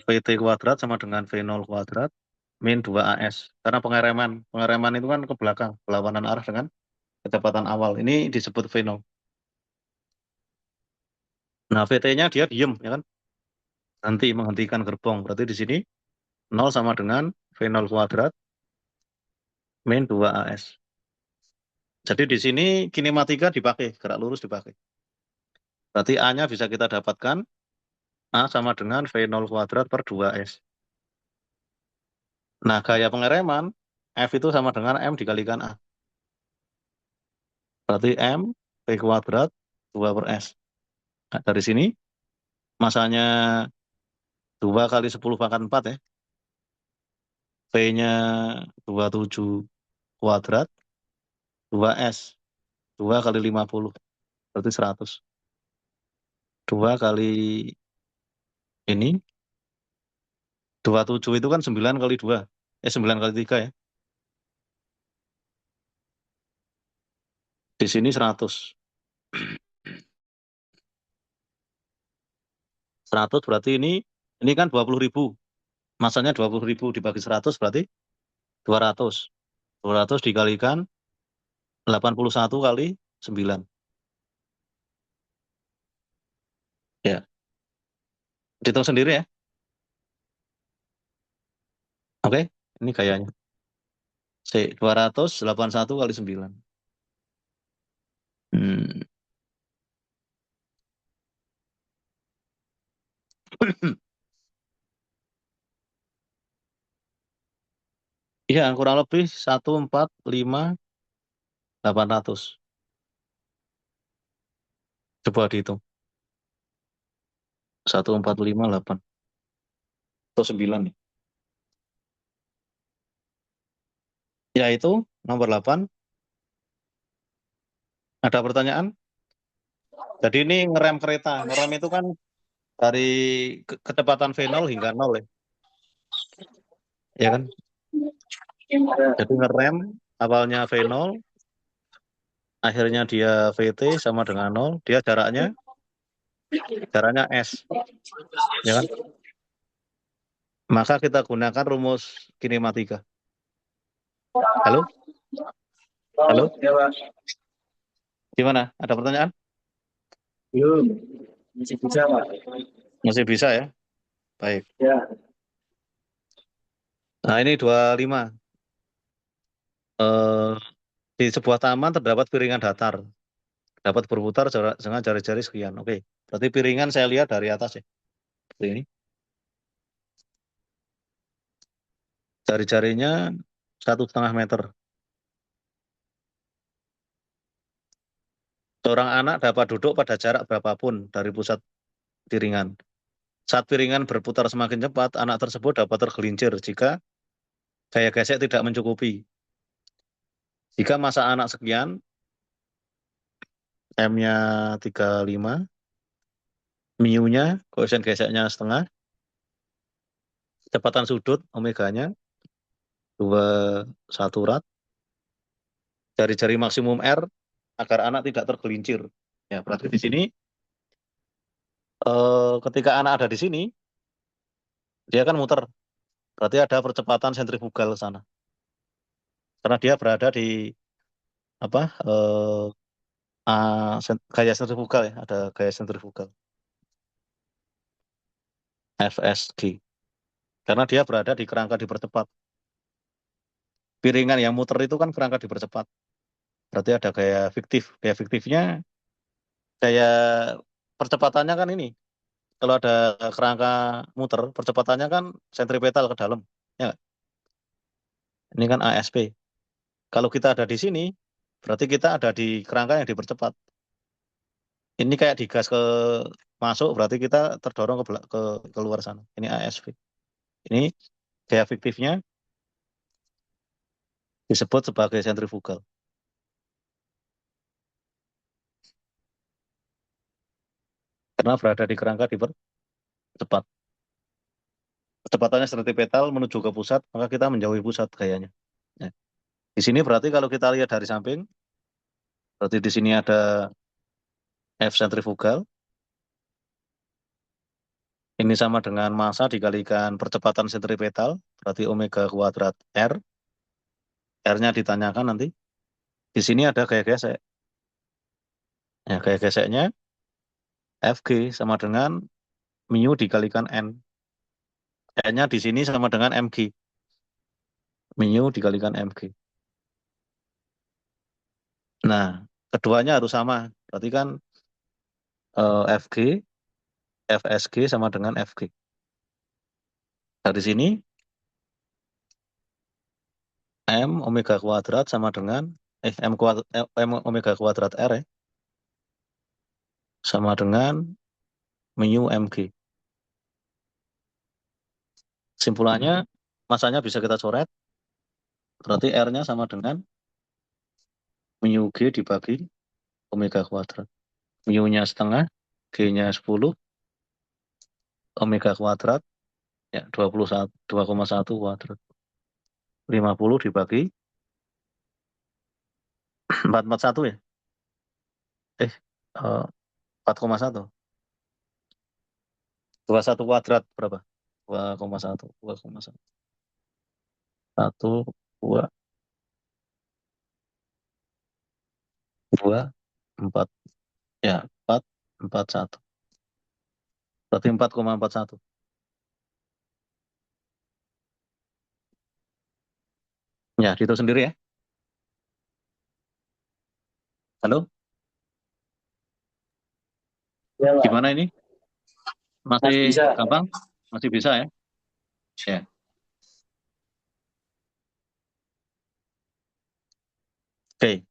VT kuadrat sama dengan V0 kuadrat min 2AS. Karena pengereman itu kan ke belakang, berlawanan arah dengan kecepatan awal. Ini disebut V0. Nah, VT-nya dia diem ya kan. Nanti menghentikan gerbong. Berarti di sini 0 sama dengan V0 kuadrat min 2AS. Jadi di sini kinematika dipakai, gerak lurus dipakai. Berarti A-nya bisa kita dapatkan A sama dengan V0 kuadrat per 2S. Nah, gaya pengereman F itu sama dengan M dikalikan A. Berarti M V kuadrat 2 per S. Nah, dari sini masanya 2 kali 10 pangkat 4 ya. V-nya 27 kuadrat 2S. 2 kali 50. Berarti 100. 2 kali ini 27 itu kan 9 kali 2. 9 kali 3 ya. Di sini 100. 100 berarti ini kan 20.000. Masanya 20.000 dibagi 100 berarti 200. 200 dikalikan 81 kali 9. Ya, dihitung sendiri ya. Oke, ini gayanya. 281 kali 9. Iya, kurang lebih 145.800. Coba dihitung. 145.8 atau 9 nih. Ya itu nomor 8. Ada pertanyaan? Jadi ini ngerem kereta. Ngerem itu kan dari kecepatan V0 hingga 0 ya. Ya kan? Jadi ngerem awalnya V0, akhirnya dia VT sama dengan 0, dia jaraknya S. Ya kan? Maka kita gunakan rumus kinematika. Halo? Halo? Ya, Pak. Gimana? Ada pertanyaan? Belum. Masih bisa, Pak. Masih bisa ya? Baik. Ya. Nah, ini 25. Di sebuah taman terdapat piringan datar. Dapat berputar dengan jari-jari sekian. Oke. Berarti piringan saya lihat dari atas ya. Seperti ini. Jari-jarinya 1,5 meter. Seorang anak dapat duduk pada jarak berapapun dari pusat piringan. Saat piringan berputar semakin cepat, anak tersebut dapat tergelincir jika gaya gesek tidak mencukupi. Jika masa anak sekian, M-nya 35, mu-nya, koefisien geseknya setengah, kecepatan sudut, omeganya, 21 rad, jari-jari maksimum R, agar anak tidak tergelincir. Ya, berarti di sini, ketika anak ada di sini, Dia kan muter. Berarti ada percepatan sentrifugal ke sana. Karena dia berada di apa? Gaya sentrifugal ya, ada gaya sentrifugal FSG. Karena dia berada di kerangka dipercepat. Piringan yang muter itu kan kerangka dipercepat. Berarti ada gaya fiktif. Gaya fiktifnya gaya percepatannya kan ini. Kalau ada kerangka muter, percepatannya kan sentripetal ke dalam. Ya nggak? Ini kan ASP. Kalau kita ada di sini, berarti kita ada di kerangka yang dipercepat. Ini kayak digas ke masuk, berarti kita terdorong ke keluar sana. Ini ASV. Ini gaya fiktifnya disebut sebagai sentrifugal. Karena berada di kerangka dipercepat. Kecepatannya sentripetal menuju ke pusat, maka kita menjauhi pusat gayanya. Ya. Di sini berarti kalau kita lihat dari samping, berarti di sini ada F sentrifugal. Ini sama dengan massa dikalikan percepatan sentripetal, berarti omega kuadrat R. R-nya ditanyakan nanti. Di sini ada gaya gesek. Ya, gaya geseknya Fg sama dengan mu dikalikan N. N-nya di sini sama dengan Mg. Mu dikalikan Mg. Nah, keduanya harus sama. Berarti kan Fg, Fsg sama dengan Fg. Dari sini M omega kuadrat sama dengan M omega kuadrat R ya, sama dengan mu Mg. Simpulannya masanya bisa kita coret. Berarti R-nya sama dengan mu G dibagi omega kuadrat. Mu-nya setengah, G-nya 10, omega kuadrat, ya 2,1 kuadrat. 50 dibagi 441 ya? 4,1. 21 kuadrat berapa? 2,1. 2,1. 1, 2, 2, 4. Ya, 4, 41. Berarti 4,41. Ya, dihitung sendiri ya. Halo, Ya, Pak. gimana ini? Masih Mas bisa. gampang? Masih bisa ya? Ya. Oke.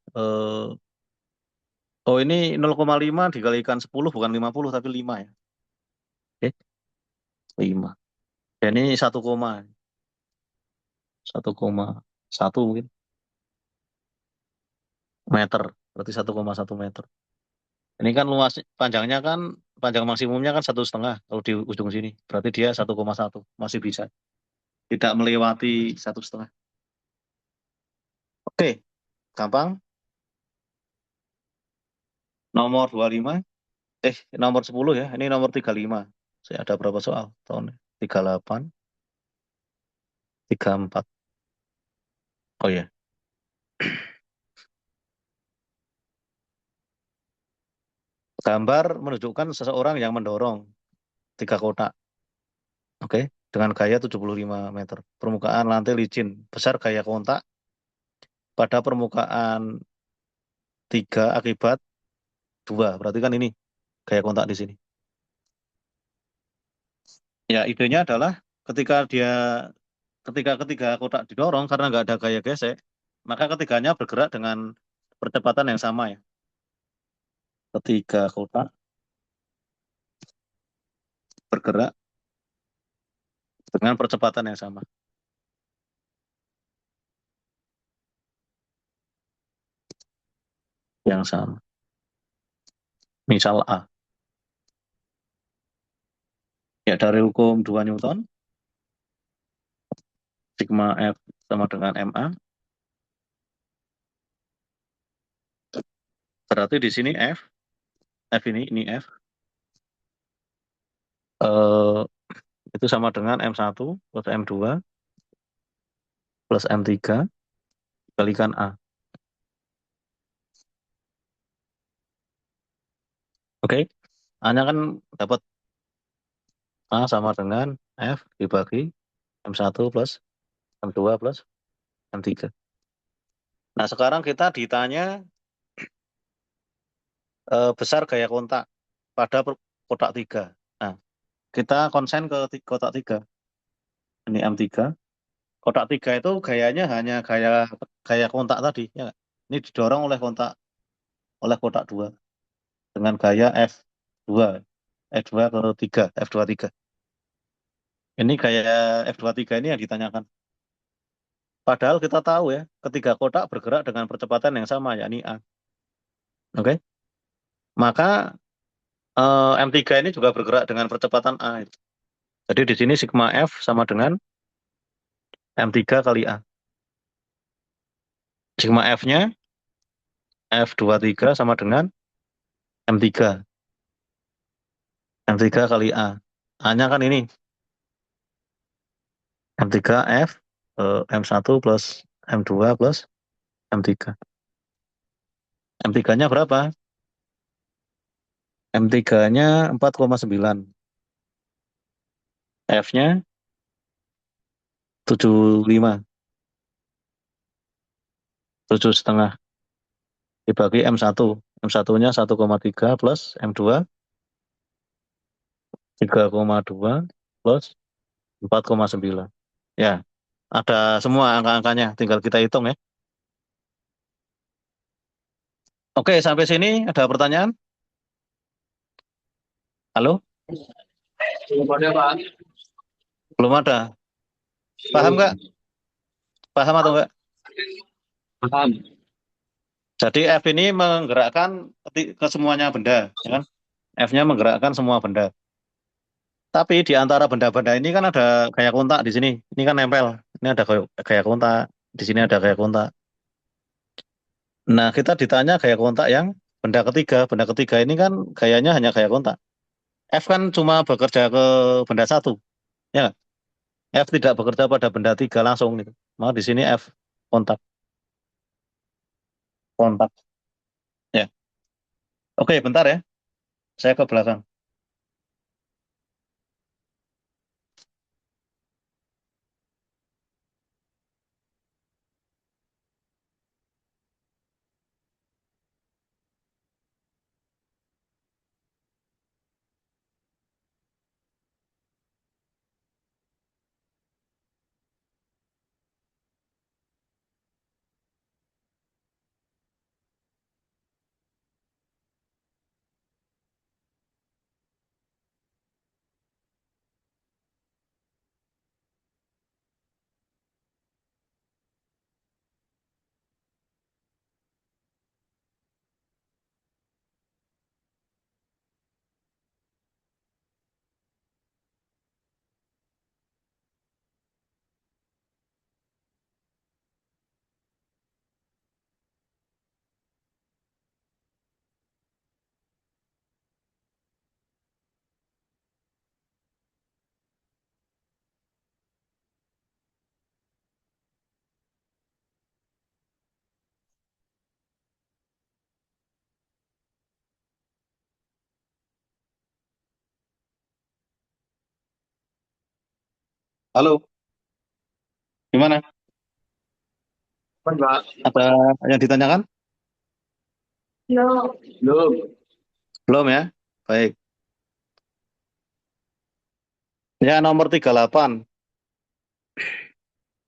Oh ini 0,5 dikalikan 10 bukan 50 tapi 5 ya. Oke, 5. Dan ini 1,1 mungkin meter. Berarti 1,1 meter. Ini kan luas panjangnya kan panjang maksimumnya kan 1,5 kalau di ujung sini. Berarti dia 1,1 masih bisa. Tidak melewati 1,5. Oke, gampang. Nomor 25, nomor 10 ya. Ini nomor 35. Saya ada berapa soal? Tahun 38, 34. Oh ya. Gambar menunjukkan seseorang yang mendorong 3 kotak. Oke, dengan gaya 75 meter. Permukaan lantai licin, besar gaya kontak pada permukaan 3 akibat 2. Berarti kan ini gaya kontak di sini. Ya, idenya adalah ketika ketiga kotak didorong karena nggak ada gaya gesek, maka ketiganya bergerak dengan percepatan yang sama ya. Ketiga kotak bergerak dengan percepatan yang sama. Yang sama. Misal A. Ya, dari hukum 2 Newton, sigma F sama dengan MA. Berarti di sini F ini F. itu sama dengan M1 plus M2 plus M3 kalikan A. Oke, A-nya kan dapat A sama dengan F dibagi M1 plus M2 plus M3. Nah, sekarang kita ditanya besar gaya kontak pada kotak 3. Nah, kita konsen ke kotak 3. Ini M3. Kotak 3 itu gayanya hanya gaya kontak tadi. Ya nggak? Ini didorong oleh kotak 2 dengan gaya F2. F2 ke 3, F23. Ini gaya F23 ini yang ditanyakan. Padahal kita tahu ya, ketiga kotak bergerak dengan percepatan yang sama, yakni A. Oke? Maka M3 ini juga bergerak dengan percepatan A. Jadi di sini sigma F sama dengan M3 kali A. Sigma F-nya F23 sama dengan M3. M3 kali A. A-nya kan ini. M3 F, M1 plus M2 plus M3. M3-nya berapa? M3-nya 4,9. F-nya 75. 7,5 dibagi M1. M1-nya 1,3 plus M2 3,2 plus 4,9. Ya, ada semua angka-angkanya, tinggal kita hitung ya. Oke, sampai sini ada pertanyaan? Halo? Belum ada, Pak. Belum ada. Paham nggak? Paham atau enggak? Paham. Jadi F ini menggerakkan ke semuanya benda, ya kan? F-nya menggerakkan semua benda. Tapi di antara benda-benda ini kan ada gaya kontak di sini. Ini kan nempel. Ini ada gaya kontak. Di sini ada gaya kontak. Nah, kita ditanya gaya kontak yang benda ketiga. Benda ketiga ini kan gayanya hanya gaya kontak. F kan cuma bekerja ke benda satu. Ya nggak? F tidak bekerja pada benda tiga langsung gitu. Maka di sini F kontak. Kontak. Ya. Oke, bentar ya. Saya ke belakang. Halo, gimana? Pak. Ada yang ditanyakan? No. Belum. Belum ya? Baik. Ya, nomor 38.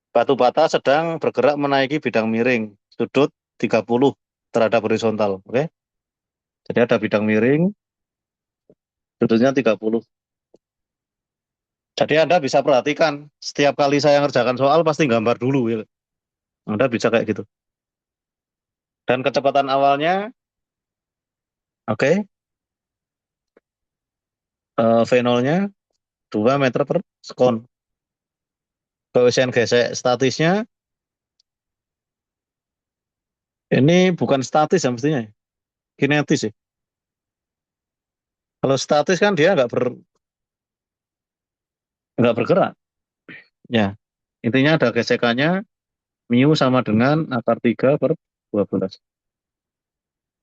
Batu bata sedang bergerak menaiki bidang miring, sudut 30 terhadap horizontal. Oke? Jadi ada bidang miring, sudutnya 30. Jadi Anda bisa perhatikan, setiap kali saya ngerjakan soal pasti gambar dulu ya. Anda bisa kayak gitu. Dan kecepatan awalnya, oke, V0-nya 2 meter per sekon. Koefisien gesek statisnya, ini bukan statis ya mestinya, kinetis ya. Kalau statis kan dia nggak nggak bergerak. Ya, intinya ada gesekannya mu sama dengan akar 3 per 12.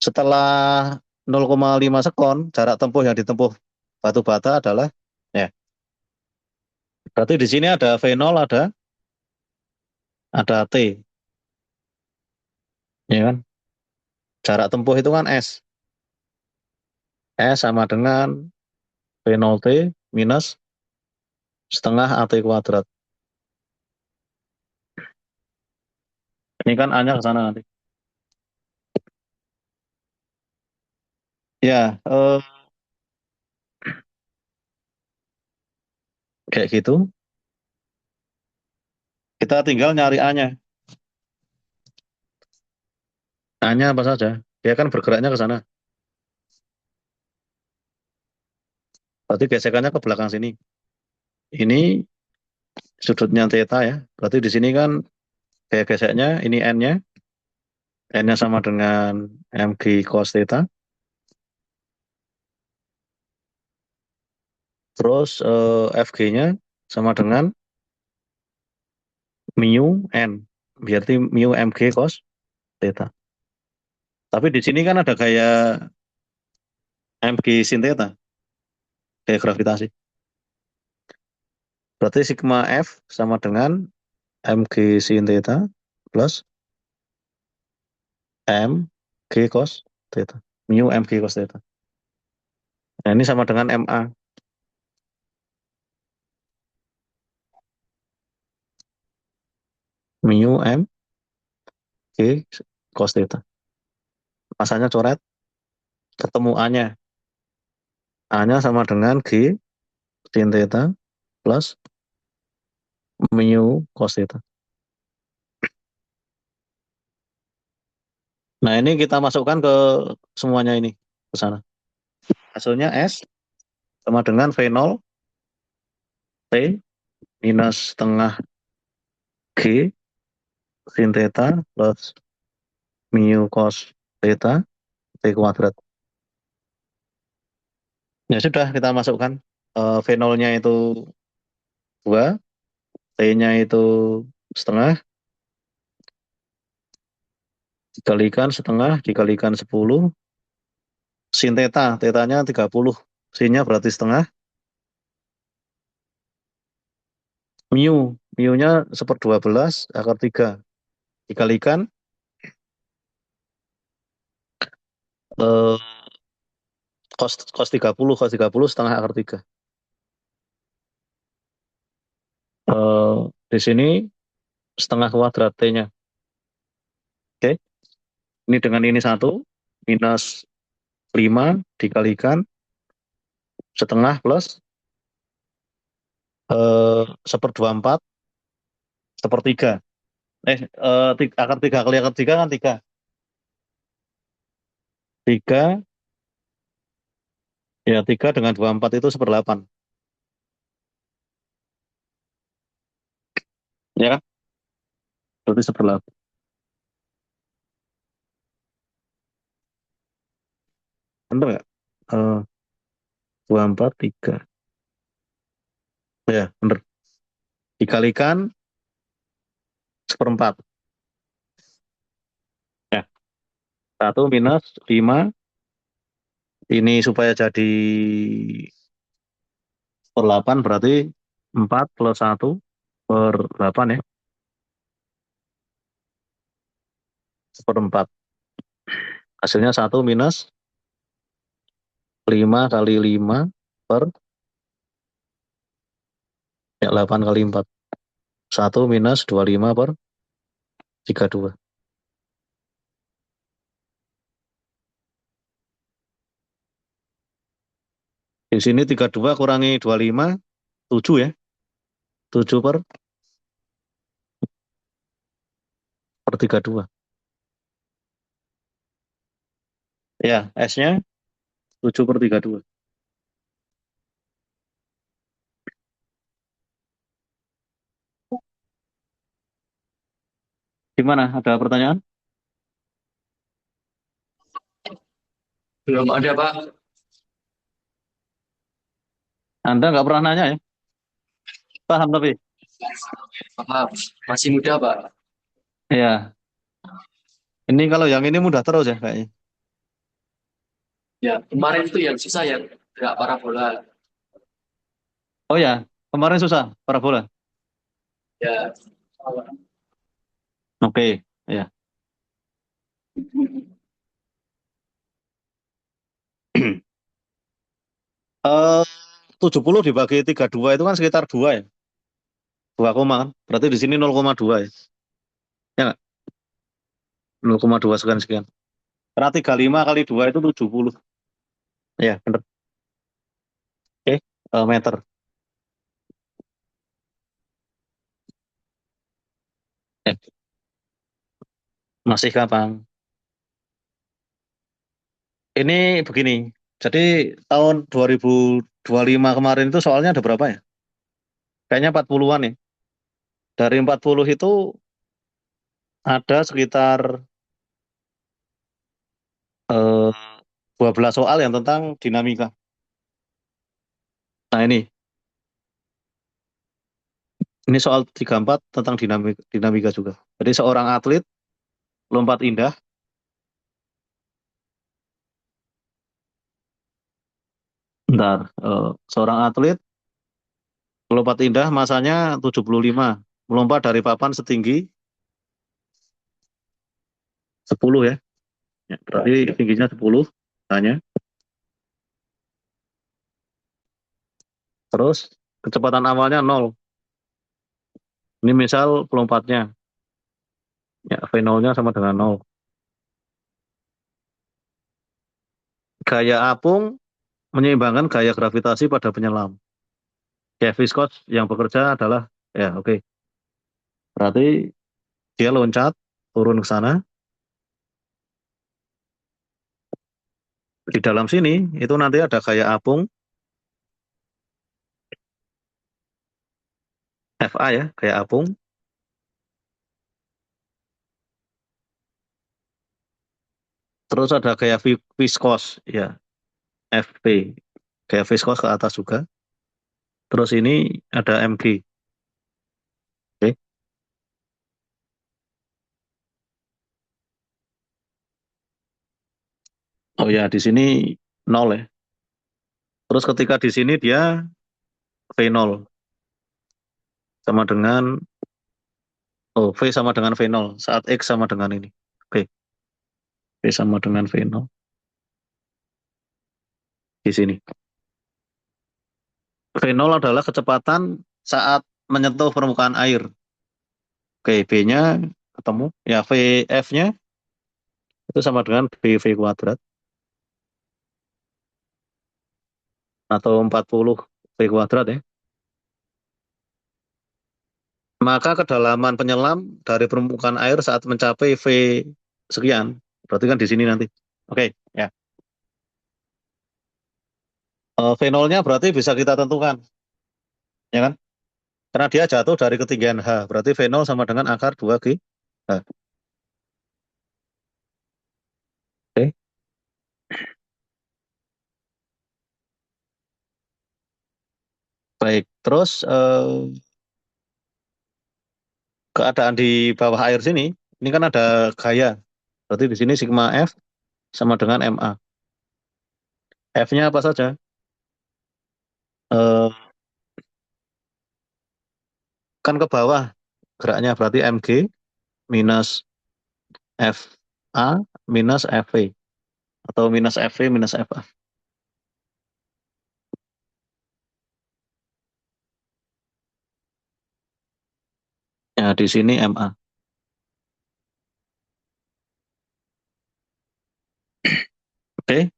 Setelah 0,5 sekon, jarak tempuh yang ditempuh batu bata adalah, ya, berarti di sini ada V0, ada T, ya kan? Jarak tempuh itu kan S. S sama dengan V0T minus setengah AT kuadrat. Ini kan A-nya ke sana nanti. Ya, kayak gitu. Kita tinggal nyari A-nya. A-nya apa saja? Dia kan bergeraknya ke sana. Berarti gesekannya ke belakang sini. Ini sudutnya theta ya. Berarti di sini kan kayak geseknya, ini N-nya. N-nya sama dengan mg cos theta. Terus FG-nya sama dengan mu N. Berarti mu mg cos theta. Tapi di sini kan ada kayak mg sin theta. Kayak gravitasi. Berarti sigma F sama dengan mg sin theta plus mg cos theta. Mu mg cos theta. Nah, ini sama dengan MA. Mu mg cos theta. Masanya coret, ketemu A-nya. A-nya sama dengan G sin theta plus mu cos theta. Nah, ini kita masukkan ke semuanya ini, ke sana. Hasilnya S sama dengan V0 T minus setengah G sin theta plus mu cos theta T kuadrat. Ya sudah, kita masukkan. V0-nya itu 2, T-nya itu setengah, dikalikan setengah, dikalikan 10, sin theta, theta-nya 30, sin-nya berarti setengah, mu-nya 1/12 akar 3, dikalikan eh, cos 30 setengah akar 3. Di sini setengah kuadrat T-nya. Oke, ini dengan ini 1, minus 5 dikalikan setengah plus 1/24 sepertiga. Akar 3 kali akar 3 kan 3. 3, ya 3 dengan 24 itu 1/8. Ya kan? Berarti 1/8. Benar nggak? 24, 3. Ya, benar. Dikalikan 1/4. Ya, 1 minus 5. Ini supaya jadi 1/8 berarti 4 plus 1/8 ya. 1/4. Hasilnya 1 minus 5 kali 5 per, ya 8 kali 4. 1 minus 25 per 32. Di sini 32 kurangi 25, 7 ya. 7 per 32. Ya, S-nya 7 per 32. Gimana? Ada pertanyaan? Belum ada, Pak. Anda nggak pernah nanya ya? Paham tapi? Paham. Masih muda, Pak. Iya. Ini kalau yang ini mudah terus ya kayaknya. Ya, kemarin itu yang susah yang gerak parabola. Oh ya, kemarin susah parabola. Ya, Oke, ya. Eh 70 dibagi 32 itu kan sekitar 2 ya. 2 koma kan. Berarti di sini 0,2 ya. Ya nggak? 0,2 sekian sekian. Karena 35 kali 2 itu 70. Ya, benar. Oke, meter. Eh, masih gampang. Ini begini. Jadi tahun 2025 kemarin itu soalnya ada berapa ya? Kayaknya 40-an ya. Dari 40 itu ada sekitar eh, 12 soal yang tentang dinamika. Nah ini soal 34 tentang dinamika, dinamika juga. Jadi seorang atlet lompat indah, bentar, seorang atlet lompat indah masanya 75, melompat dari papan setinggi 10 ya. Ya, berarti tingginya 10, tanya. Terus kecepatan awalnya 0. Ini misal pelompatnya, ya V0-nya sama dengan 0. Gaya apung menyeimbangkan gaya gravitasi pada penyelam. Gaya viskos yang bekerja adalah, ya oke. Berarti dia loncat, turun ke sana. Di dalam sini, itu nanti ada gaya apung, FA ya, gaya apung. Terus ada gaya viskos, ya, FP. Gaya viskos ke atas juga. Terus ini ada MG. Oke. Oh ya, di sini 0 ya. Terus ketika di sini dia V0 sama dengan V sama dengan V0 saat X sama dengan ini. Oke, V sama dengan V0 di sini. V0 adalah kecepatan saat menyentuh permukaan air. Oke, B-nya ketemu. Ya, VF-nya itu sama dengan BV kuadrat atau 40 V kuadrat ya. Maka kedalaman penyelam dari permukaan air saat mencapai V sekian. Berarti kan di sini nanti. Oke, ya. V0-nya berarti bisa kita tentukan, ya kan? Karena dia jatuh dari ketinggian H. Berarti V0 sama dengan akar 2G. H. Oke. Baik, terus keadaan di bawah air sini, ini kan ada gaya. Berarti di sini sigma F sama dengan MA. F-nya apa saja? Eh, kan ke bawah geraknya berarti mg minus fa minus fv atau minus fv minus fa. Ya di sini ma. Oke,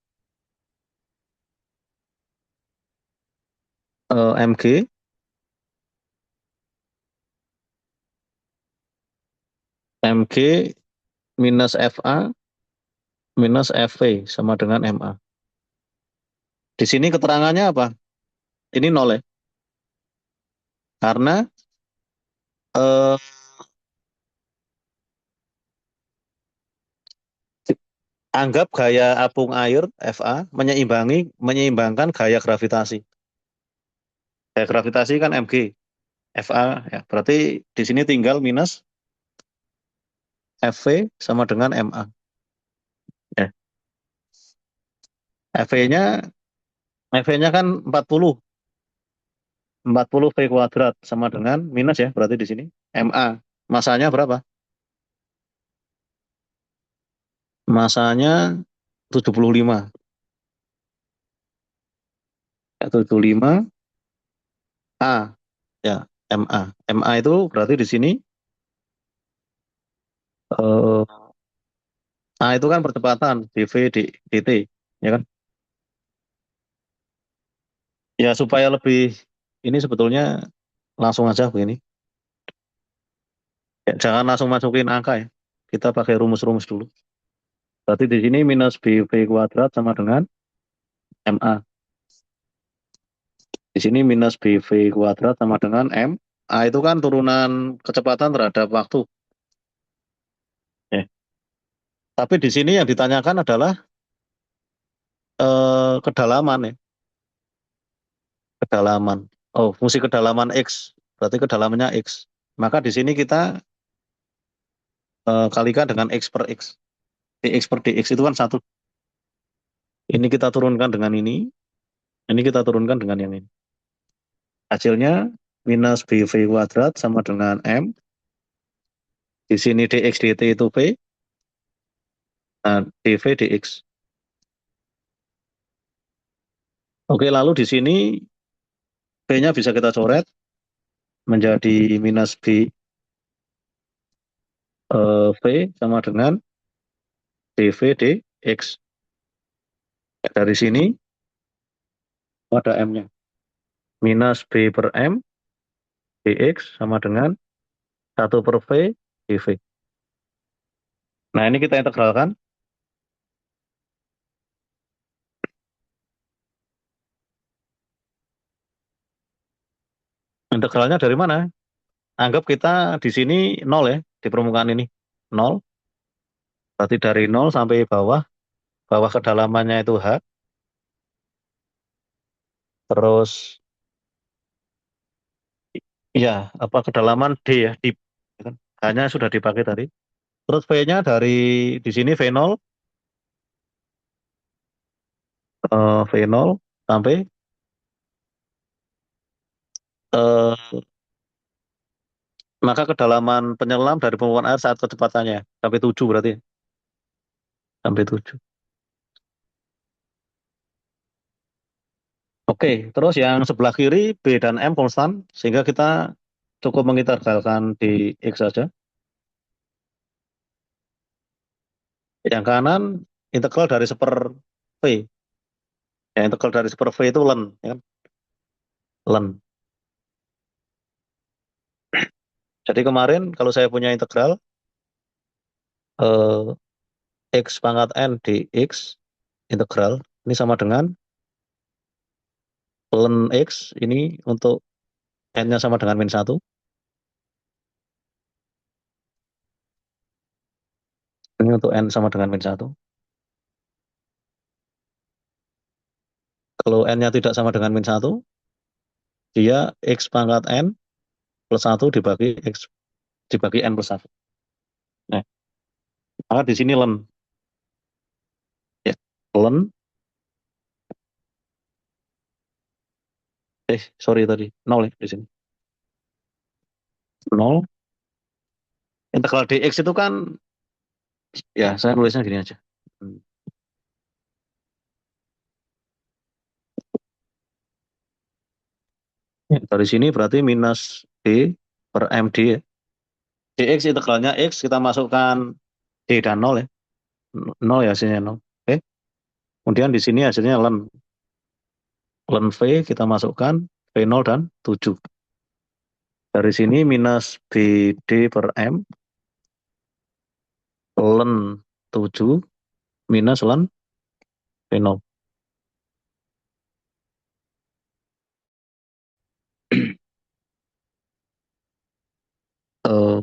mg mg minus fa minus fv sama dengan ma. Di sini keterangannya apa? Ini nol ya. Karena eh, anggap gaya apung air Fa menyeimbangkan gaya gravitasi. Gaya gravitasi kan mg. FA ya. Berarti di sini tinggal minus FV sama dengan MA. Ya. FV-nya FV-nya kan 40. 40 V kuadrat sama dengan minus ya. Berarti di sini MA. Masanya berapa? Masanya 75. Ya, 75 A. Ya, MA. MA itu berarti di sini eh, A itu kan percepatan dV dt, ya kan? Ya supaya lebih ini sebetulnya langsung aja begini. Ya, jangan langsung masukin angka ya. Kita pakai rumus-rumus dulu. Berarti di sini minus BV kuadrat sama dengan MA. Di sini minus BV kuadrat sama dengan M. A itu kan turunan kecepatan terhadap waktu. Ya. Tapi di sini yang ditanyakan adalah kedalaman ya. Kedalaman. Oh, fungsi kedalaman X. Berarti kedalamannya X. Maka di sini kita kalikan dengan X per X. Dx per dx itu kan satu. Ini kita turunkan dengan ini. Ini kita turunkan dengan yang ini. Hasilnya minus BV kuadrat sama dengan M. Di sini dx dt itu V. Nah, dv dx. Oke, lalu di sini V-nya bisa kita coret menjadi minus B V sama dengan dv dx. Dari sini ada M-nya. Minus B per M dx sama dengan 1 per V dv. Nah, ini kita integralkan. Integralnya dari mana? Anggap kita di sini 0 ya, di permukaan ini. 0. Berarti dari 0 sampai bawah. Bawah kedalamannya itu H. Terus ya, apa kedalaman D ya, deep. Hanya sudah dipakai tadi. Terus V-nya dari di sini V0, V0 sampai eh, maka kedalaman penyelam dari permukaan air saat kecepatannya sampai 7 berarti. Sampai 7. Oke, terus yang sebelah kiri B dan M konstan sehingga kita cukup mengintegralkan di X saja. Yang kanan integral dari seper V. Ya, integral dari seper V itu len, ya kan? Len. Jadi kemarin kalau saya punya integral eh, X pangkat N dx integral ini sama dengan len X ini untuk N-nya sama dengan min 1. Ini untuk N sama dengan min 1. Kalau N-nya tidak sama dengan min 1, dia X pangkat N plus 1 dibagi X dibagi N plus 1. Nah, maka di sini len. Ya, len. Sorry tadi. 0 ya di sini. 0. Integral dx itu kan, ya saya nulisnya gini aja. Ya, dari sini berarti minus D per MD ya. Dx integralnya X kita masukkan D dan 0 ya. 0 ya hasilnya 0. Oke. Kemudian di sini hasilnya len. Len V kita masukkan V0 dan 7. Dari sini minus BD per M len 7 minus len V0. Eh,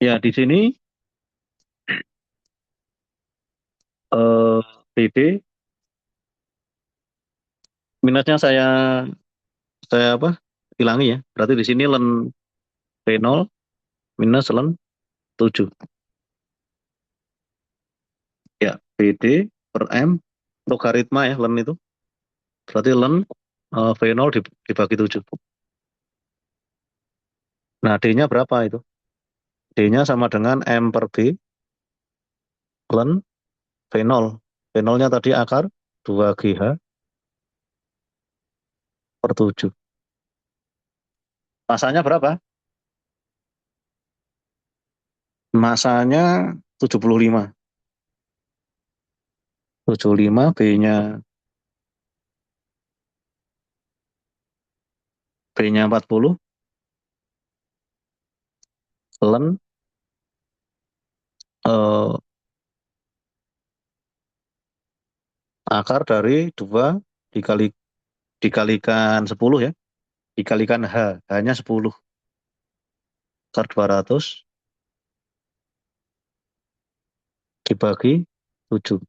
Ya, di sini BD minusnya saya apa? Hilangi ya. Berarti di sini len V0 minus len 7. Ya, BD per M logaritma ya len itu. Berarti len V0 dibagi 7. Nah, D-nya berapa itu? D-nya sama dengan M per B len V0. V0-nya tadi akar 2GH per 7. Masanya berapa? Masanya 75. 75, B-nya 40, len eh, akar dari 2 dikalikan 10 ya. Dikalikan H, H-nya 10. Akar 200 dibagi 7.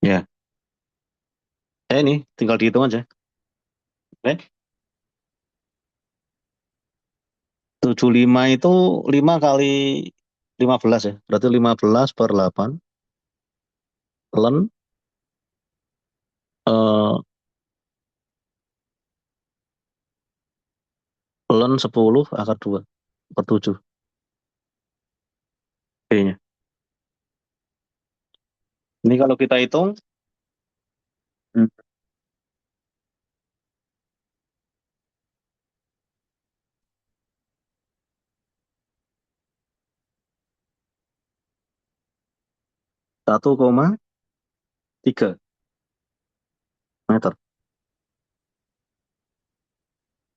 Ya, ini tinggal dihitung aja. Oke. 75 itu 5 kali 15 ya. Berarti 15 per 8. Len eh, len 10 akar 2 per 7 B-nya. Ini kalau kita hitung, hmm, 1,3 meter.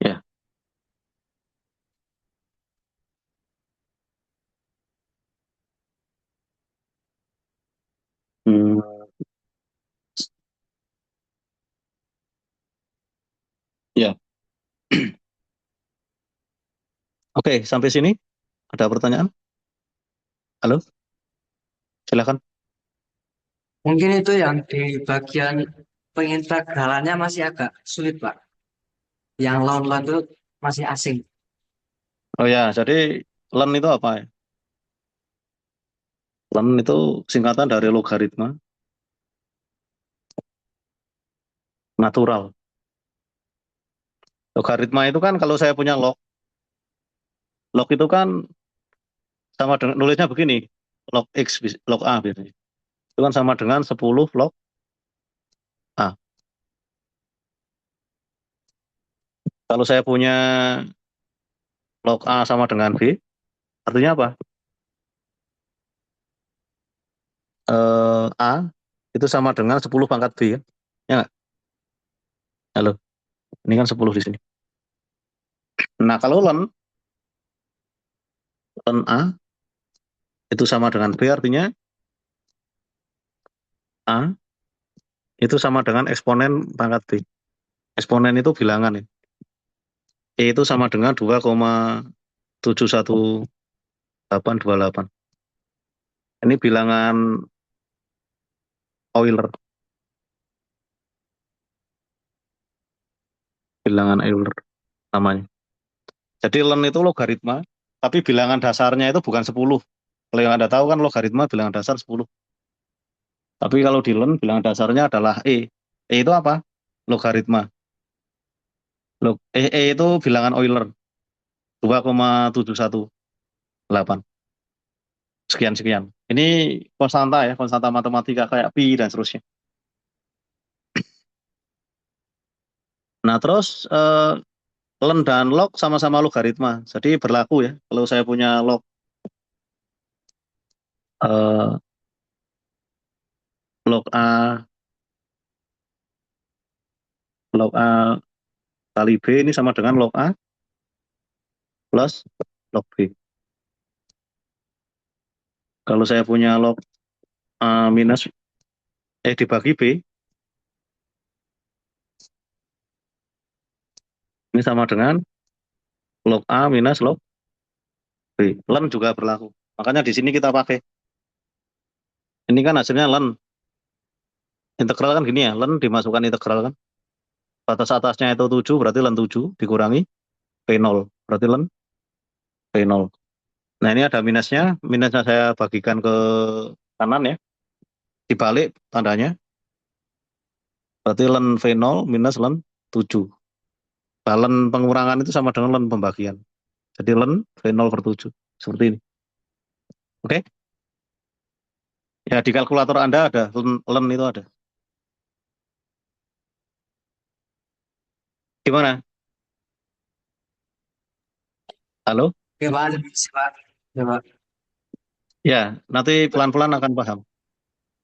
Ya. Hmm, ya. Oke, sampai sini ada pertanyaan? Halo, silakan. Mungkin itu yang di bagian pengintegralannya masih agak sulit, Pak. Yang lawan-lawan itu masih asing. Oh ya, jadi len itu apa ya? Len itu singkatan dari logaritma natural. Logaritma itu kan kalau saya punya log itu kan sama dengan nulisnya begini, log X, log A biasanya. Itu kan sama dengan 10 log A. Kalau saya punya log A sama dengan B, artinya apa? A itu sama dengan 10 pangkat B kan? Ya nggak? Halo, ini kan 10 di sini. Nah, kalau len A itu sama dengan B artinya A itu sama dengan eksponen pangkat B. Eksponen itu bilangan ya. E itu sama dengan 2,71828. Ini bilangan Euler, bilangan Euler namanya. Jadi len itu logaritma, tapi bilangan dasarnya itu bukan 10. Kalau yang Anda tahu kan logaritma bilangan dasar 10. Tapi kalau di len bilangan dasarnya adalah E. E itu apa? Logaritma. E itu bilangan Euler 2,718. Sekian-sekian. Ini konstanta ya, konstanta matematika kayak pi dan seterusnya. Nah, terus len dan log sama-sama logaritma. Jadi berlaku ya. Kalau saya punya eh, log A, log A kali B ini sama dengan log A plus log B. Kalau saya punya log A minus dibagi B, Ini sama dengan log A minus log B. Len juga berlaku. Makanya di sini kita pakai. Ini kan hasilnya len. Integral kan gini ya, len dimasukkan integral kan. Batas atasnya itu 7, berarti len 7 dikurangi P0. Berarti len P0. Nah ini ada minusnya. Minusnya saya bagikan ke kanan ya. Dibalik tandanya. Berarti len V0 minus len 7. Nah, len pengurangan itu sama dengan len pembagian. Jadi len V0 per 7. Seperti ini. Oke? Ya di kalkulator Anda ada, len itu ada. Gimana? Halo? Oke, Pak. Ada sih, Pak. Ya, Pak. Ya, nanti pelan-pelan akan paham.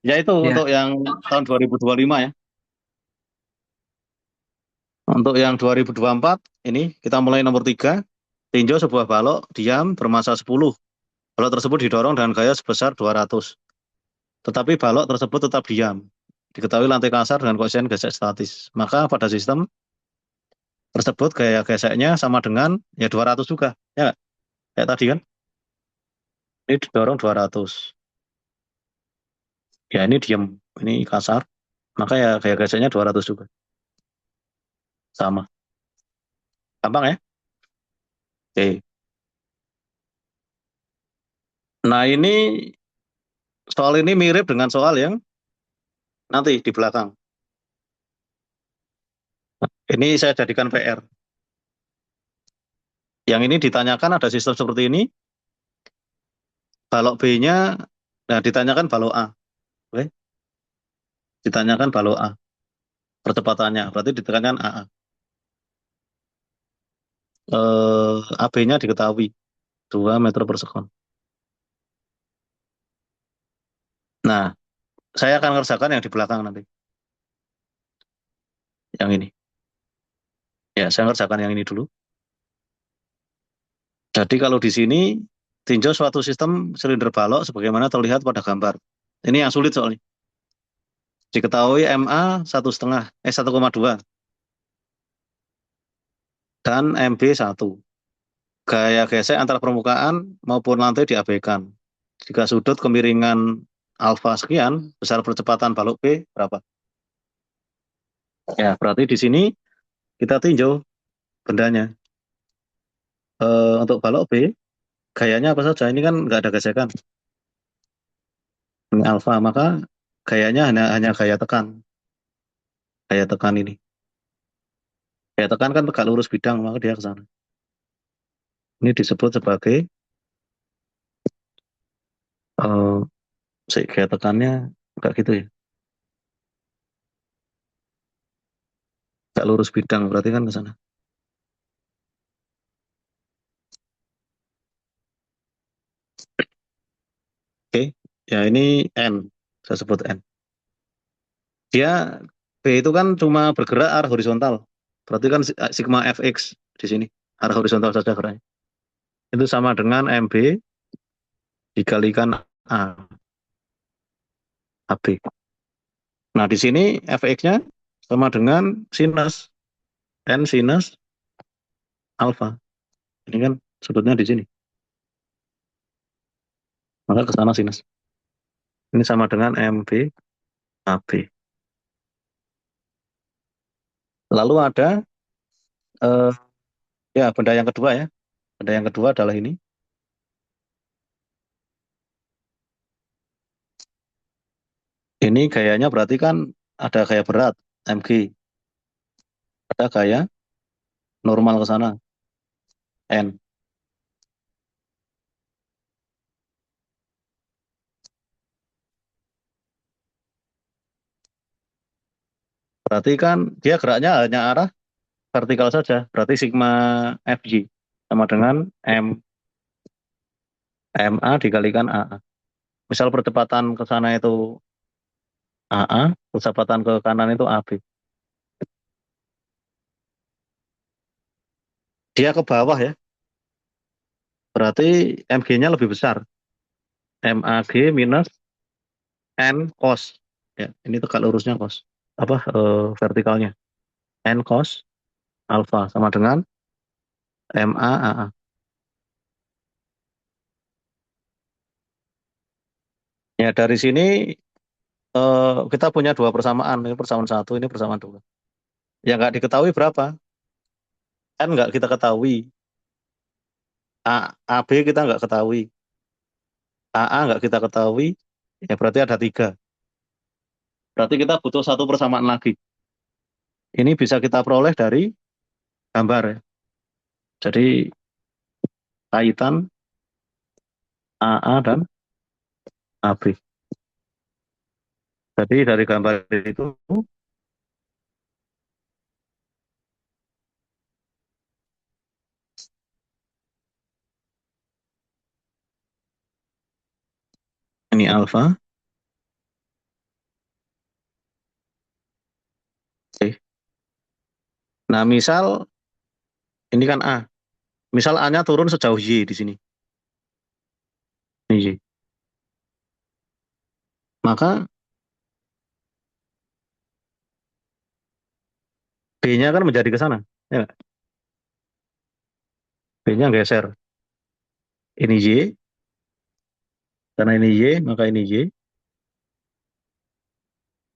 Ya itu Ya. untuk yang tahun 2025 ya. Untuk yang 2024, ini kita mulai nomor 3. Tinjau sebuah balok diam bermassa 10. Balok tersebut didorong dengan gaya sebesar 200. Tetapi balok tersebut tetap diam. Diketahui lantai kasar dengan koefisien gesek statis. Maka pada sistem tersebut gaya geseknya sama dengan ya 200 juga. Ya nggak? Kayak tadi kan. Ini didorong 200. Ya ini diam. Ini kasar. Maka ya gaya geseknya 200 juga. Sama. Gampang ya? Oke. Nah ini soal ini mirip dengan soal yang nanti di belakang. Ini saya jadikan PR. Yang ini ditanyakan ada sistem seperti ini. Balok B-nya, nah ditanyakan balok A. Oke? Ditanyakan balok A. Percepatannya, berarti ditekankan AA. AB-nya diketahui 2 meter per sekon. Nah, saya akan mengerjakan yang di belakang nanti. Yang ini. Ya, saya mengerjakan yang ini dulu. Jadi kalau di sini tinjau suatu sistem silinder balok sebagaimana terlihat pada gambar. Ini yang sulit soalnya. Diketahui MA 1,2 dan MB 1. Gaya gesek antara permukaan maupun lantai diabaikan. Jika sudut kemiringan alfa sekian, besar percepatan balok B berapa? Ya, berarti di sini kita tinjau bendanya. Untuk balok B, gayanya apa saja? Ini kan nggak ada gesekan. Ini alfa, maka gayanya hanya gaya tekan. Gaya tekan ini. Gaya tekan kan tegak lurus bidang, maka dia ke sana. Ini disebut sebagai gaya tekannya enggak gitu ya. Tegak lurus bidang, berarti kan ke sana. Oke, ya ini N, saya sebut N. Dia B itu kan cuma bergerak arah horizontal. Berarti kan sigma fx di sini, arah horizontal saja geraknya. Itu sama dengan MB dikalikan A, AB. Nah, di sini fx-nya sama dengan sinus N sinus alfa. Ini kan sudutnya di sini. Maka ke sana sinus. Ini sama dengan MB AB. Lalu ada ya benda yang kedua ya. Benda yang kedua adalah ini. Ini gayanya berarti kan ada gaya berat MG. Ada gaya normal ke sana N. Berarti kan dia geraknya hanya arah vertikal saja. Berarti sigma FG sama dengan MA dikalikan AA. Misal percepatan ke sana itu AA, percepatan ke kanan itu AB. Dia ke bawah ya. Berarti MG-nya lebih besar. MAG minus N cos. Ya, ini tegak lurusnya cos. Apa vertikalnya? N cos alfa sama dengan MA AA. Ya dari sini kita punya dua persamaan, ini persamaan satu, ini persamaan dua. Yang nggak diketahui berapa? Kan nggak kita ketahui. AB kita nggak ketahui, AA nggak kita ketahui, ya berarti ada tiga. Berarti kita butuh satu persamaan lagi. Ini bisa kita peroleh dari gambar ya. Jadi kaitan AA dan AB. Jadi dari gambar itu ini alfa. Oke. Nah misal ini kan A. Misal A-nya turun sejauh Y di sini. Ini Y. Maka B-nya kan menjadi ke sana. Ya, nggak? B-nya geser. Ini Y. Karena ini Y, maka ini Y.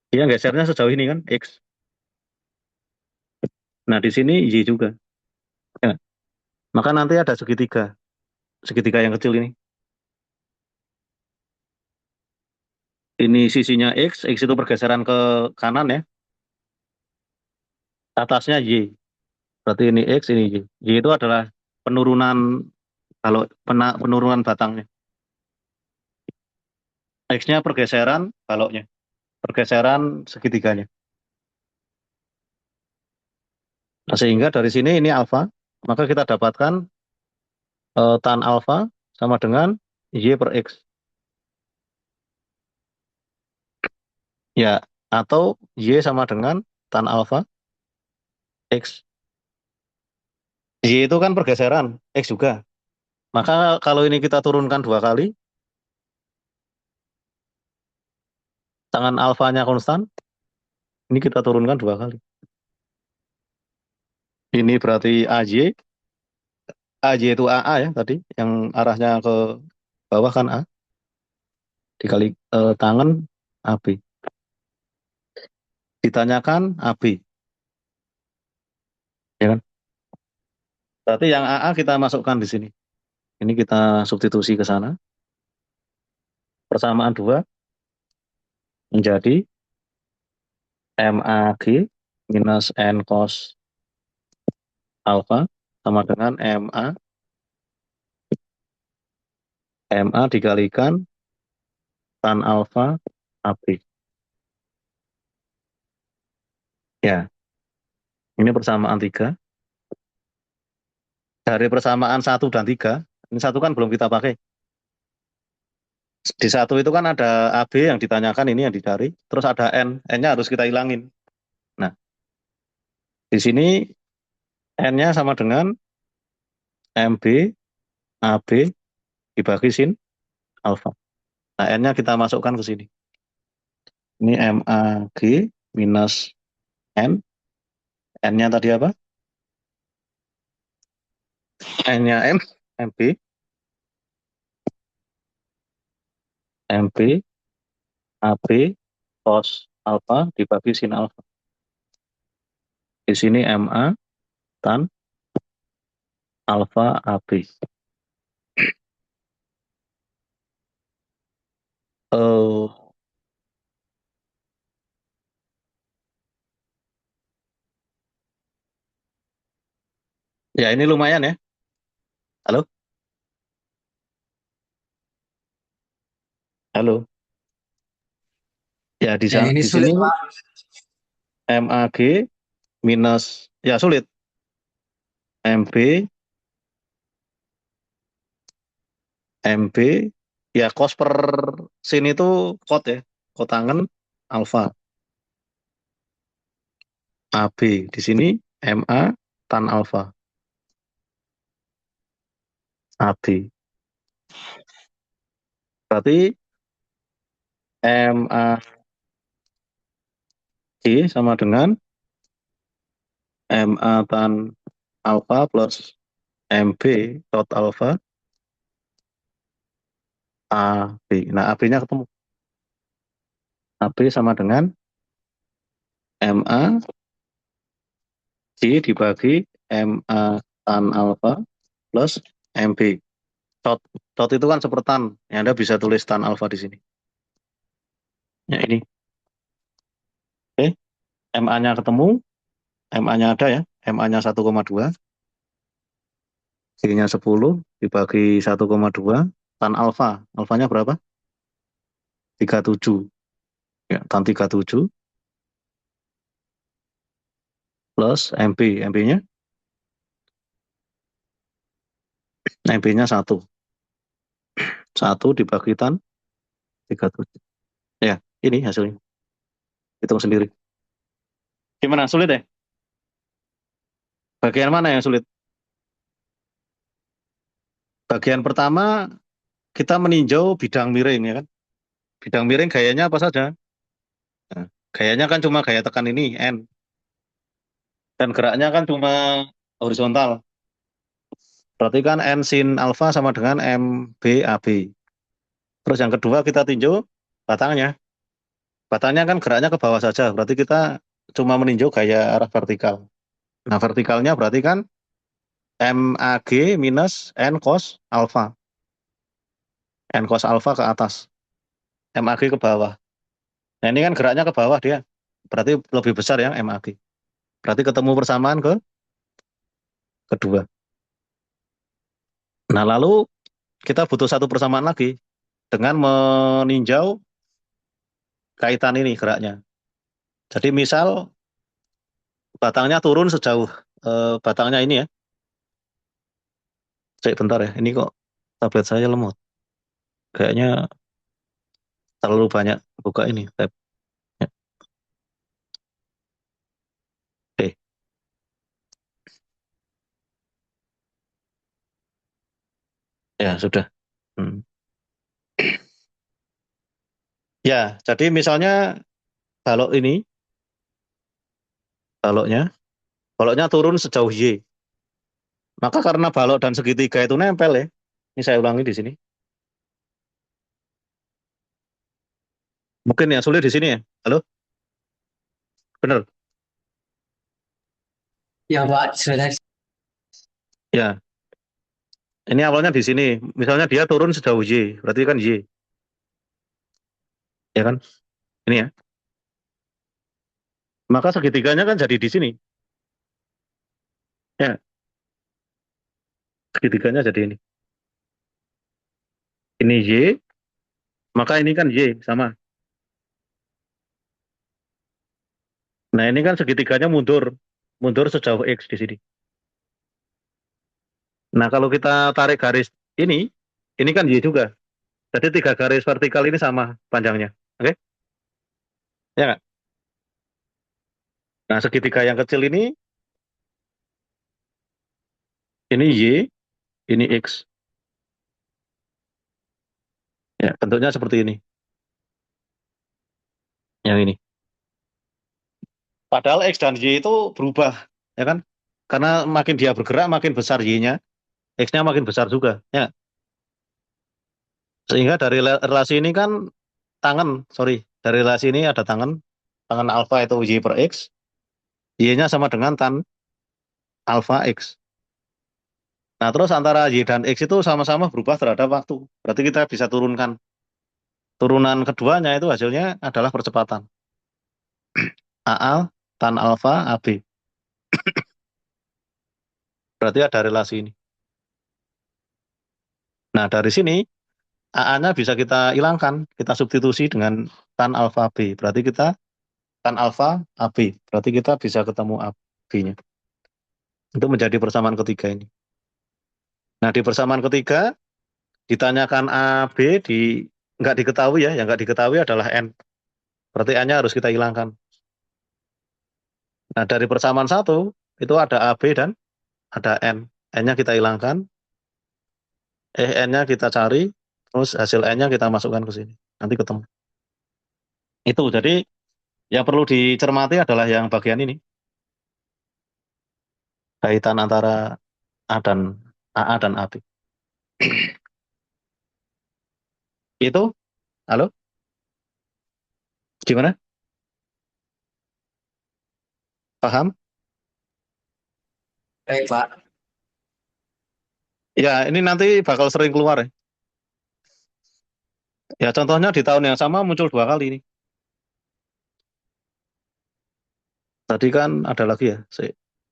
Dia gesernya sejauh ini kan, X. Nah di sini Y juga. Ya, nggak? Maka nanti ada segitiga. Segitiga yang kecil ini. Ini sisinya X itu pergeseran ke kanan ya. Atasnya Y. Berarti ini X, ini Y. Y itu adalah penurunan, kalau penurunan batangnya. X-nya pergeseran baloknya. Pergeseran segitiganya. Nah, sehingga dari sini ini alfa. Maka kita dapatkan tan alfa sama dengan Y per X. Ya, atau Y sama dengan tan alfa X. Y itu kan pergeseran, X juga. Maka kalau ini kita turunkan dua kali, tangan alfanya konstan, ini kita turunkan dua kali. Ini berarti AJ, AJ itu AA ya tadi, yang arahnya ke bawah kan A, dikali tangan AB. Ditanyakan AB, ya kan? Berarti yang AA kita masukkan di sini. Ini kita substitusi ke sana. Persamaan dua menjadi MAG minus N cos alpha sama dengan MA dikalikan tan alfa AB. Ya, ini persamaan tiga. Dari persamaan satu dan tiga, ini satu kan belum kita pakai. Di satu itu kan ada AB yang ditanyakan, ini yang dicari. Terus ada N, N-nya harus kita hilangin. Nah, di sini N-nya sama dengan MB AB dibagi sin alfa. Nah, N-nya kita masukkan ke sini. Ini MAG minus N. N-nya tadi apa? N-nya M, MB, MB, AB, cos alfa dibagi sin alfa. Di sini MA tan alfa AB. Ya ini lumayan ya. Halo? Halo. Ya Ya ini di sini sulit Pak. MAG minus, ya sulit. MB, MB, ya cos per sin itu kot ya. Kotangen alfa. AB di sini MA tan alfa. AB. Berarti MAG sama dengan MA tan alfa plus MB tot alfa AB. Nah, AB-nya ketemu. AB sama dengan MA dibagi MA tan alfa plus MB. Tot itu kan sepertan. Ya, Anda bisa tulis tan alfa di sini. Ya, ini. Oke, MA-nya ketemu. MA-nya ada ya. MA-nya 1,2. G-nya 10 dibagi 1,2. Tan alfa. Alfanya berapa? 37. Ya, tan 37 plus MB. MB-nya 1. 1 dibagi tan 37. Ya, ini hasilnya. Hitung sendiri. Gimana? Sulit ya? Bagian mana yang sulit? Bagian pertama, kita meninjau bidang miring, ya kan? Bidang miring gayanya apa saja? Nah, gayanya kan cuma gaya tekan ini, N. Dan geraknya kan cuma horizontal. Berarti kan N sin alfa sama dengan MB AB. Terus yang kedua kita tinjau batangnya. Batangnya kan geraknya ke bawah saja. Berarti kita cuma meninjau gaya arah vertikal. Nah, vertikalnya berarti kan MAG minus N cos alfa. N cos alfa ke atas. MAG ke bawah. Nah, ini kan geraknya ke bawah dia. Berarti lebih besar ya MAG. Berarti ketemu persamaan kedua. Nah, lalu kita butuh satu persamaan lagi dengan meninjau kaitan ini geraknya. Jadi misal batangnya turun sejauh batangnya ini ya. Cek bentar ya, ini kok tablet saya lemot. Kayaknya terlalu banyak buka ini tab. Ya. Oke. Ya sudah. Ya, jadi misalnya baloknya turun sejauh Y. Maka karena balok dan segitiga itu nempel ya. Ini saya ulangi di sini. Mungkin yang sulit di sini ya. Halo? Benar? Ya Pak, sudah. Ya. Ini awalnya di sini. Misalnya dia turun sejauh Y. Berarti kan Y. Ya kan? Ini ya. Maka segitiganya kan jadi di sini. Ya. Segitiganya jadi ini. Ini Y. Maka ini kan Y. Sama. Nah ini kan segitiganya mundur. Mundur sejauh X di sini. Nah kalau kita tarik garis ini kan Y juga. Jadi 3 garis vertikal ini sama panjangnya. Oke? Ya nggak? Nah segitiga yang kecil ini Y, ini X. Ya, bentuknya seperti ini. Yang ini. Padahal X dan Y itu berubah. Ya kan? Karena makin dia bergerak, makin besar Y-nya. X-nya makin besar juga. Ya. Sehingga dari relasi ini kan dari relasi ini ada tangan alfa itu Y per X, Y-nya sama dengan tan alfa X. Nah terus antara Y dan X itu sama-sama berubah terhadap waktu. Berarti kita bisa turunkan. Turunan keduanya itu hasilnya adalah percepatan. AA tan alfa AB. Berarti ada relasi ini. Nah dari sini AA-nya bisa kita hilangkan. Kita substitusi dengan tan alfa B. Berarti kita tan alfa AB. Berarti kita bisa ketemu AB-nya. Itu menjadi persamaan ketiga ini. Nah, di persamaan ketiga ditanyakan A, B nggak diketahui ya, yang nggak diketahui adalah N. Berarti N-nya harus kita hilangkan. Nah, dari persamaan satu itu ada A, B dan ada N. N-nya kita hilangkan, N-nya kita cari, terus hasil N-nya kita masukkan ke sini. Nanti ketemu. Itu, jadi yang perlu dicermati adalah yang bagian ini. kaitan antara AA dan AB. Itu, halo, gimana? Paham? Baik, Pak. Ya, ini nanti bakal sering keluar ya. Ya, contohnya di tahun yang sama muncul 2 kali ini. Tadi kan ada lagi ya.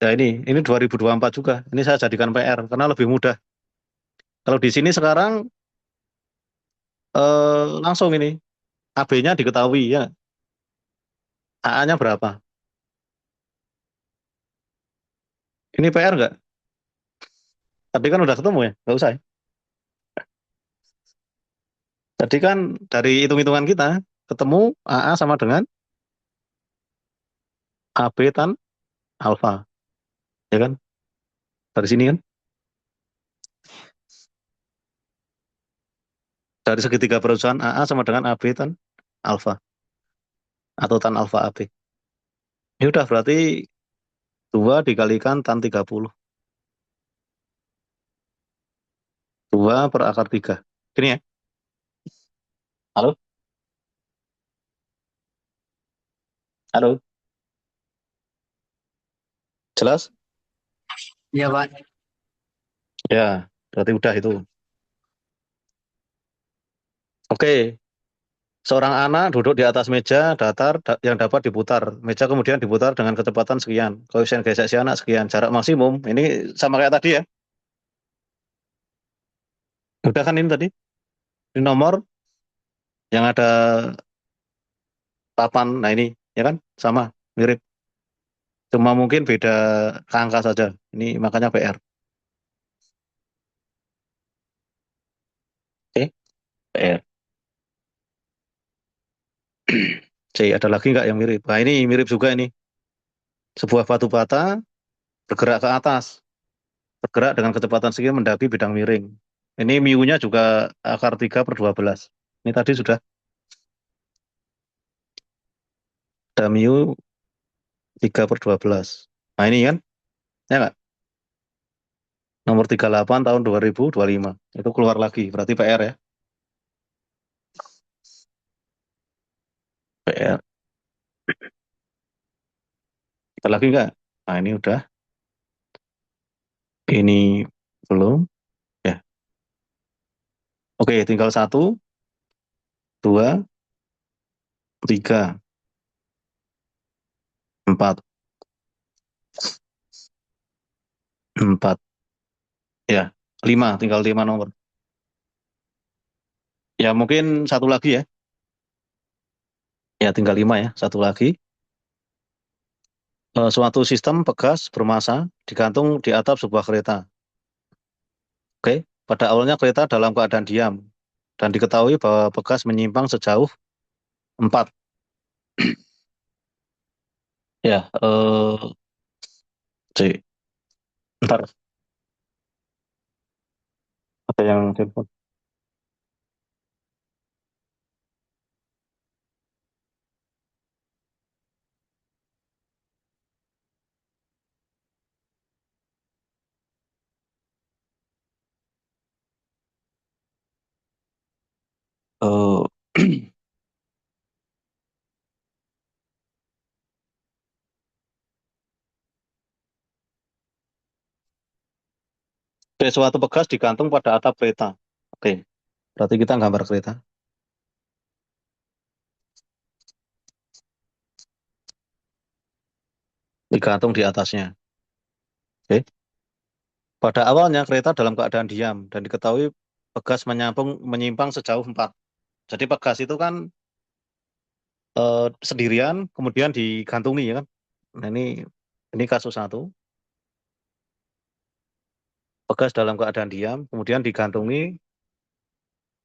Ya ini 2024 juga. Ini saya jadikan PR karena lebih mudah. Kalau di sini sekarang langsung ini AB-nya diketahui ya. AA-nya berapa? Ini PR nggak? Tadi kan udah ketemu ya, nggak usah ya. Tadi kan dari hitung-hitungan kita ketemu AA sama dengan AB tan alfa, ya kan? Dari sini kan, dari segitiga perusahaan AA sama dengan AB tan alfa atau tan alfa AB. Ya udah berarti 2 dikalikan tan 30. 2 per akar 3. Gini ya. Halo? Halo? Jelas? Iya, Pak. Ya, berarti udah itu. Oke, seorang anak duduk di atas meja datar yang dapat diputar. Meja kemudian diputar dengan kecepatan sekian. Koefisien gesek si anak sekian. Jarak maksimum, ini sama kayak tadi ya. Udah kan ini tadi? Ini nomor yang ada papan. Nah ini, ya kan? Sama, mirip. Cuma mungkin beda angka saja. Ini makanya PR. Oke, PR. C, ada lagi nggak yang mirip? Nah ini mirip juga ini. Sebuah batu bata bergerak ke atas. Bergerak dengan kecepatan sekian mendaki bidang miring. Ini mu-nya juga akar 3 per 12. Ini tadi sudah ada mu 3 per 12. Nah ini kan, ya nggak? Nomor 38 tahun 2025. Itu keluar lagi, berarti PR ya. PR. Ada lagi nggak? Nah ini udah. Ini belum. Ya. Oke, tinggal 1, 2, 3, 4. 4. Ya, 5. Tinggal 5 nomor. Ya mungkin satu lagi ya. Ya tinggal 5 ya. Satu lagi. Suatu sistem pegas bermasa digantung di atap sebuah kereta. Oke, pada awalnya kereta dalam keadaan diam dan diketahui bahwa pegas menyimpang sejauh 4. Ya, C. Ntar ada yang telepon. Eh, suatu pegas digantung pada atap kereta. Oke, berarti kita gambar kereta. Digantung di atasnya. Oke. Pada awalnya kereta dalam keadaan diam dan diketahui pegas menyimpang sejauh 4. Jadi pegas itu kan sendirian kemudian digantungi ya kan. Nah ini kasus 1. Pegas dalam keadaan diam kemudian digantungi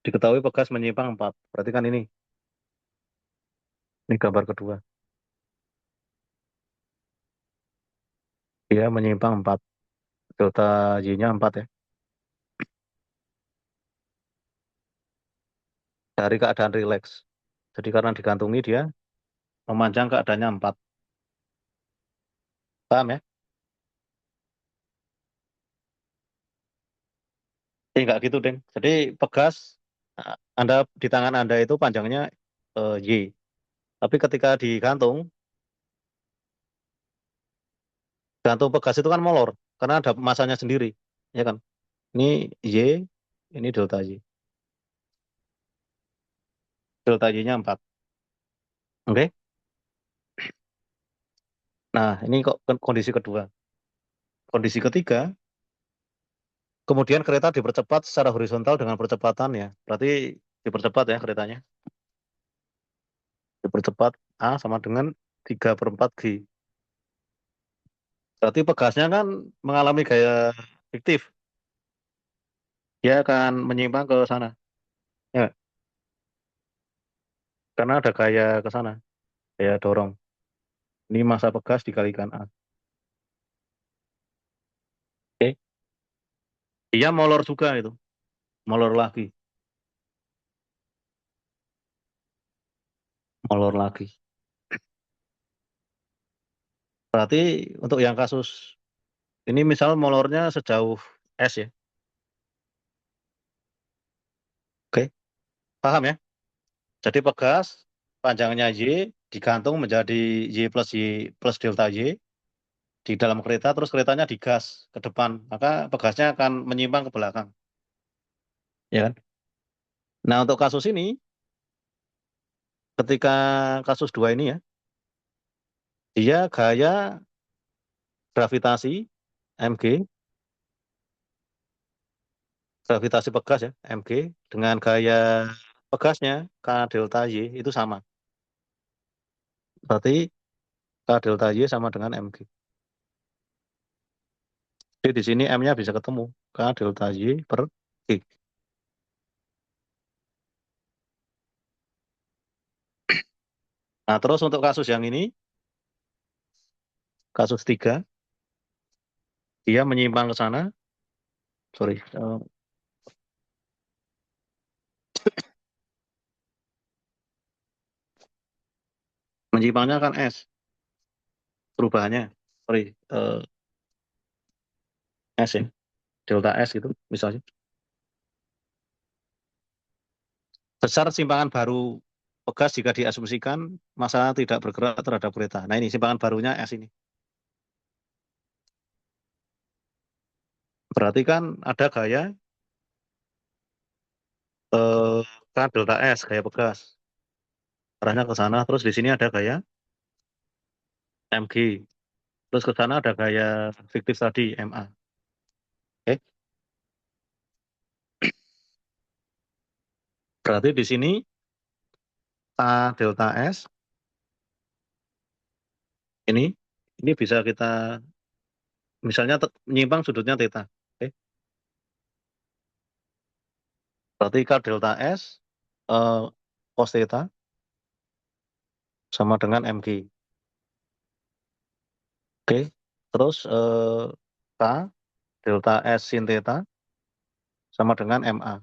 diketahui pegas menyimpang 4. Berarti kan ini gambar kedua. Dia menyimpang 4. Delta Y-nya 4 ya. Dari keadaan rileks. Jadi karena digantungi dia memanjang keadaannya 4. Paham ya? Enggak gitu, Deng. Jadi pegas, Anda di tangan Anda itu panjangnya Y. Tapi ketika digantung, gantung pegas itu kan molor. Karena ada masanya sendiri. Ya kan? Ini Y, ini delta Y. Delta Y-nya 4. Oke? Nah, ini kok kondisi kedua. Kondisi ketiga, kemudian kereta dipercepat secara horizontal dengan percepatan ya. Berarti dipercepat ya keretanya. Dipercepat A sama dengan 3/4 G. Berarti pegasnya kan mengalami gaya fiktif. Dia akan menyimpang ke sana. Ya, karena ada gaya ke sana. Gaya dorong. Ini massa pegas dikalikan A. Oke. Dia molor juga itu. Molor lagi. Molor lagi. Berarti untuk yang kasus ini misal molornya sejauh S ya. Oke. Paham ya? Jadi pegas panjangnya Y digantung menjadi Y plus delta Y di dalam kereta, terus keretanya digas ke depan, maka pegasnya akan menyimpang ke belakang. Ya kan? Nah, untuk kasus ini, ketika kasus 2 ini ya, dia gaya gravitasi mg, gravitasi pegas ya, mg, dengan gaya pegasnya K delta Y itu sama. Berarti K delta Y sama dengan mg. Jadi di sini M-nya bisa ketemu, K delta Y per G. Nah, terus untuk kasus yang ini, kasus 3, dia menyimpang ke sana, sorry, menyimpangnya kan S, perubahannya, sorry, S ya, delta S gitu misalnya. Besar simpangan baru pegas jika diasumsikan massa tidak bergerak terhadap kereta. Nah ini simpangan barunya S ini. Berarti kan ada gaya K delta S, gaya pegas. Arahnya ke sana, terus di sini ada gaya mg. Terus ke sana ada gaya fiktif tadi, MA. Oke. Berarti di sini K delta S ini bisa kita misalnya menyimpang sudutnya theta. Oke. Berarti K delta S eh, cos theta sama dengan mg. Oke. Terus K delta S sin theta sama dengan MA.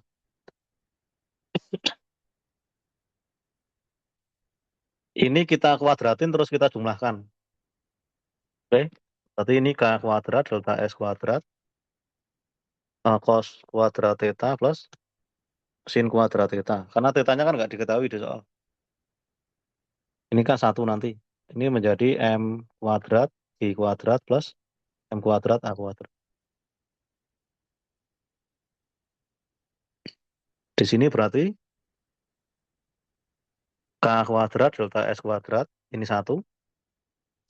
Ini kita kuadratin terus kita jumlahkan. Oke. Berarti ini K kuadrat delta S kuadrat cos kuadrat theta plus sin kuadrat theta. Karena tetanya kan nggak diketahui di soal. Ini kan 1 nanti. Ini menjadi M kuadrat G kuadrat plus M kuadrat A kuadrat. Di sini berarti K kuadrat delta S kuadrat ini 1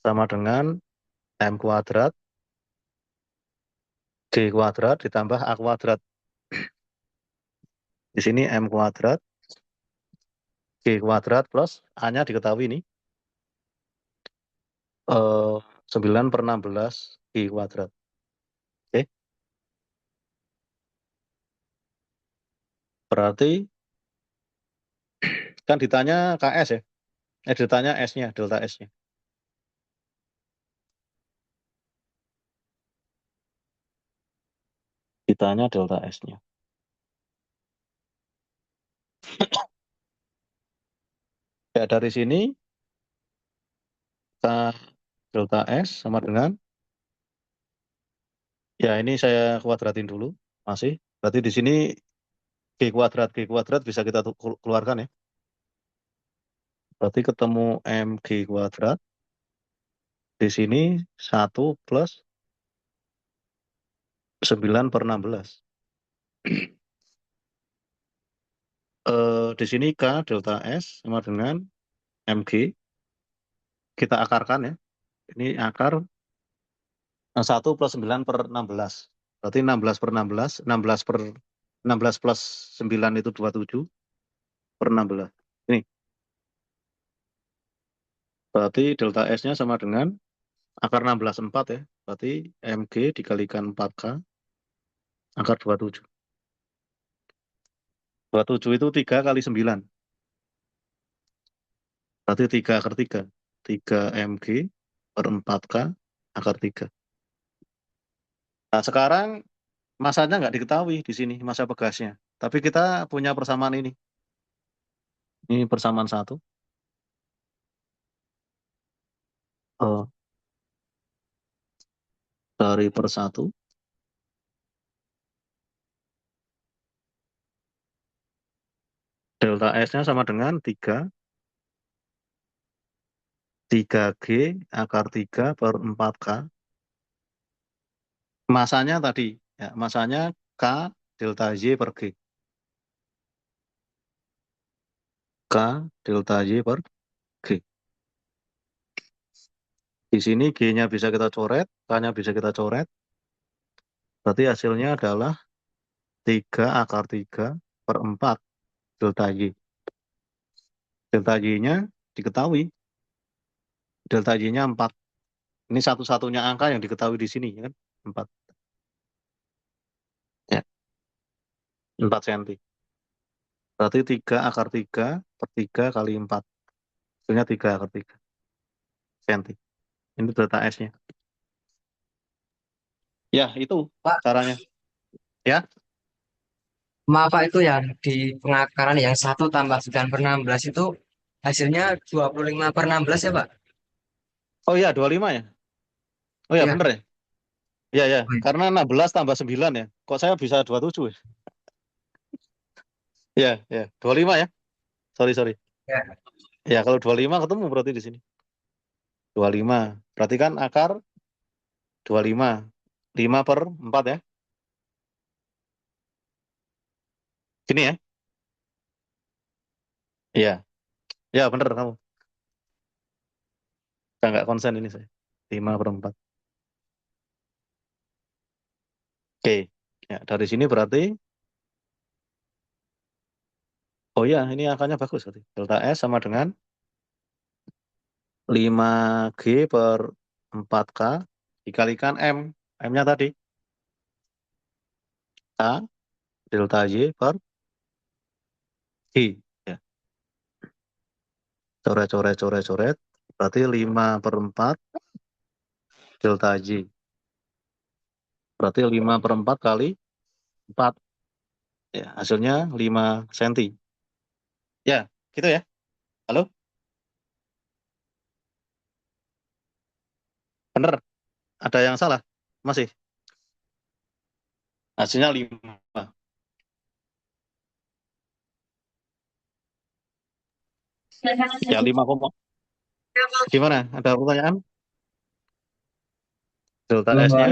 sama dengan M kuadrat G kuadrat ditambah A kuadrat. Di sini M kuadrat G kuadrat plus A-nya diketahui ini 9/16 G kuadrat. Oke. Berarti kan ditanya KS ya. Ditanya S-nya, delta S-nya. Ditanya delta S-nya. Ya, dari sini K delta S sama dengan, ya ini saya kuadratin dulu, masih Berarti di sini G kuadrat bisa kita keluarkan ya. Berarti ketemu MG kuadrat. Di sini 1 plus 9/16. Di sini K delta S sama dengan MG. Kita akarkan ya. Ini akar 1 plus 9/16. Berarti 16/16. 16 plus 9 itu 27/16. Ini. Berarti delta S-nya sama dengan akar 16/4 ya. Berarti MG dikalikan 4K akar 27. 27 itu 3 kali 9. Berarti 3 akar 3. 3 MG per 4K akar 3. Nah, sekarang masanya nggak diketahui di sini, masa pegasnya. Tapi kita punya persamaan ini. Ini persamaan 1. Dari per 1. Delta S-nya sama dengan 3 3G akar 3 per 4K. Masanya tadi, ya, masanya K delta Y per G. K delta Y per G. Di sini G-nya bisa kita coret, K-nya bisa kita coret. Berarti hasilnya adalah 3 akar 3 per 4 delta Y. Delta Y-nya diketahui. Delta Y-nya 4. Ini satu-satunya angka yang diketahui di sini, ya kan? 4. Ya, 4 cm. Berarti 3 akar 3 per 3 kali 4. Hasilnya 3 akar 3 cm. Ini delta S-nya. Ya, itu Pak, caranya. Ya, maaf Pak, itu yang di pengakaran yang 1 tambah 9/16 itu hasilnya 25/16 ya Pak? oh iya 25 ya. Oh ya Iya. bener ya. Iya ya, Oh, iya. karena 16 tambah 9 ya. Kok saya bisa 27 ya? Iya, ya, 25 ya. Sorry, sorry. Ya. Ya, kalau 25 ketemu berarti di sini. 25. Berarti kan akar 25. 5 per 4 ya. Gini ya. Iya. Ya, bener kamu. Saya nggak konsen ini saya. 5 per 4. Oke. Ya, dari sini berarti, oh ya, ini angkanya bagus berarti. Delta S sama dengan 5G per 4K dikalikan M. M-nya tadi. A delta Y per G. Ya. Coret, coret, coret, coret. Berarti 5 per 4 delta Y. Berarti 5 per 4 kali 4. Ya, hasilnya 5 cm. Ya, gitu ya. Halo? Bener? Ada yang salah? Masih? Hasilnya 5. Ya, 5, gimana? Ada pertanyaan? Delta S-nya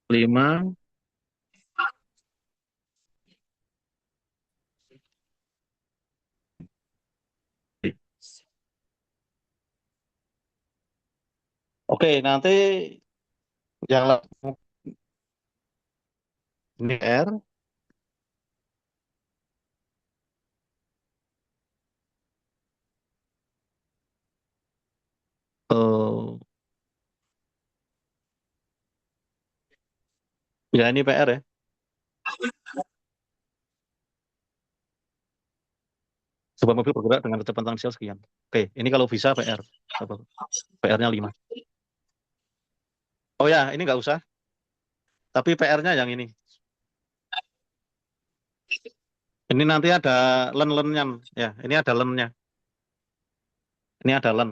5. Oke, nanti yang ini R. eh, ya ini PR ya. Sebuah mobil bergerak dengan kecepatan inisial sekian. Oke, ini kalau bisa PR. PR-nya 5. Oh ya, ini nggak usah. Tapi PR-nya yang ini. Ini nanti ada len-lennya. Ya, ini ada lennya. Ini ada len.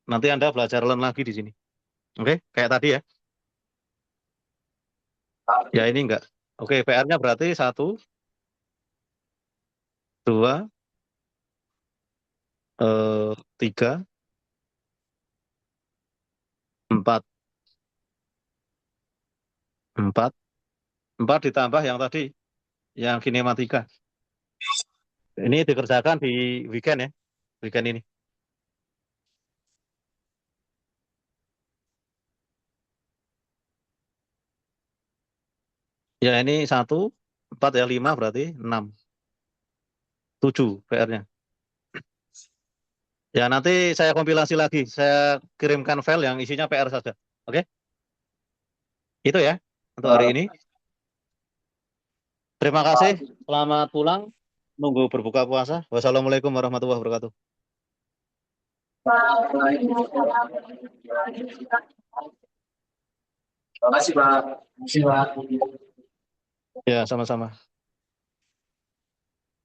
Nanti Anda belajar len lagi di sini. Oke, kayak tadi ya. Ya ini enggak. Oke, PR-nya berarti 1, 2, 3, 4. 4. 4 ditambah yang tadi, yang kinematika. Ini dikerjakan di weekend ya, weekend ini. Ya ini 1, 4 ya, 5 berarti 6. 7 PR-nya. Ya nanti saya kompilasi lagi, saya kirimkan file yang isinya PR saja. Oke? Itu ya untuk hari ini. Terima kasih, selamat pulang, nunggu berbuka puasa. Wassalamualaikum warahmatullahi wabarakatuh. Terima kasih Pak. Terima kasih Pak. Ya, sama-sama.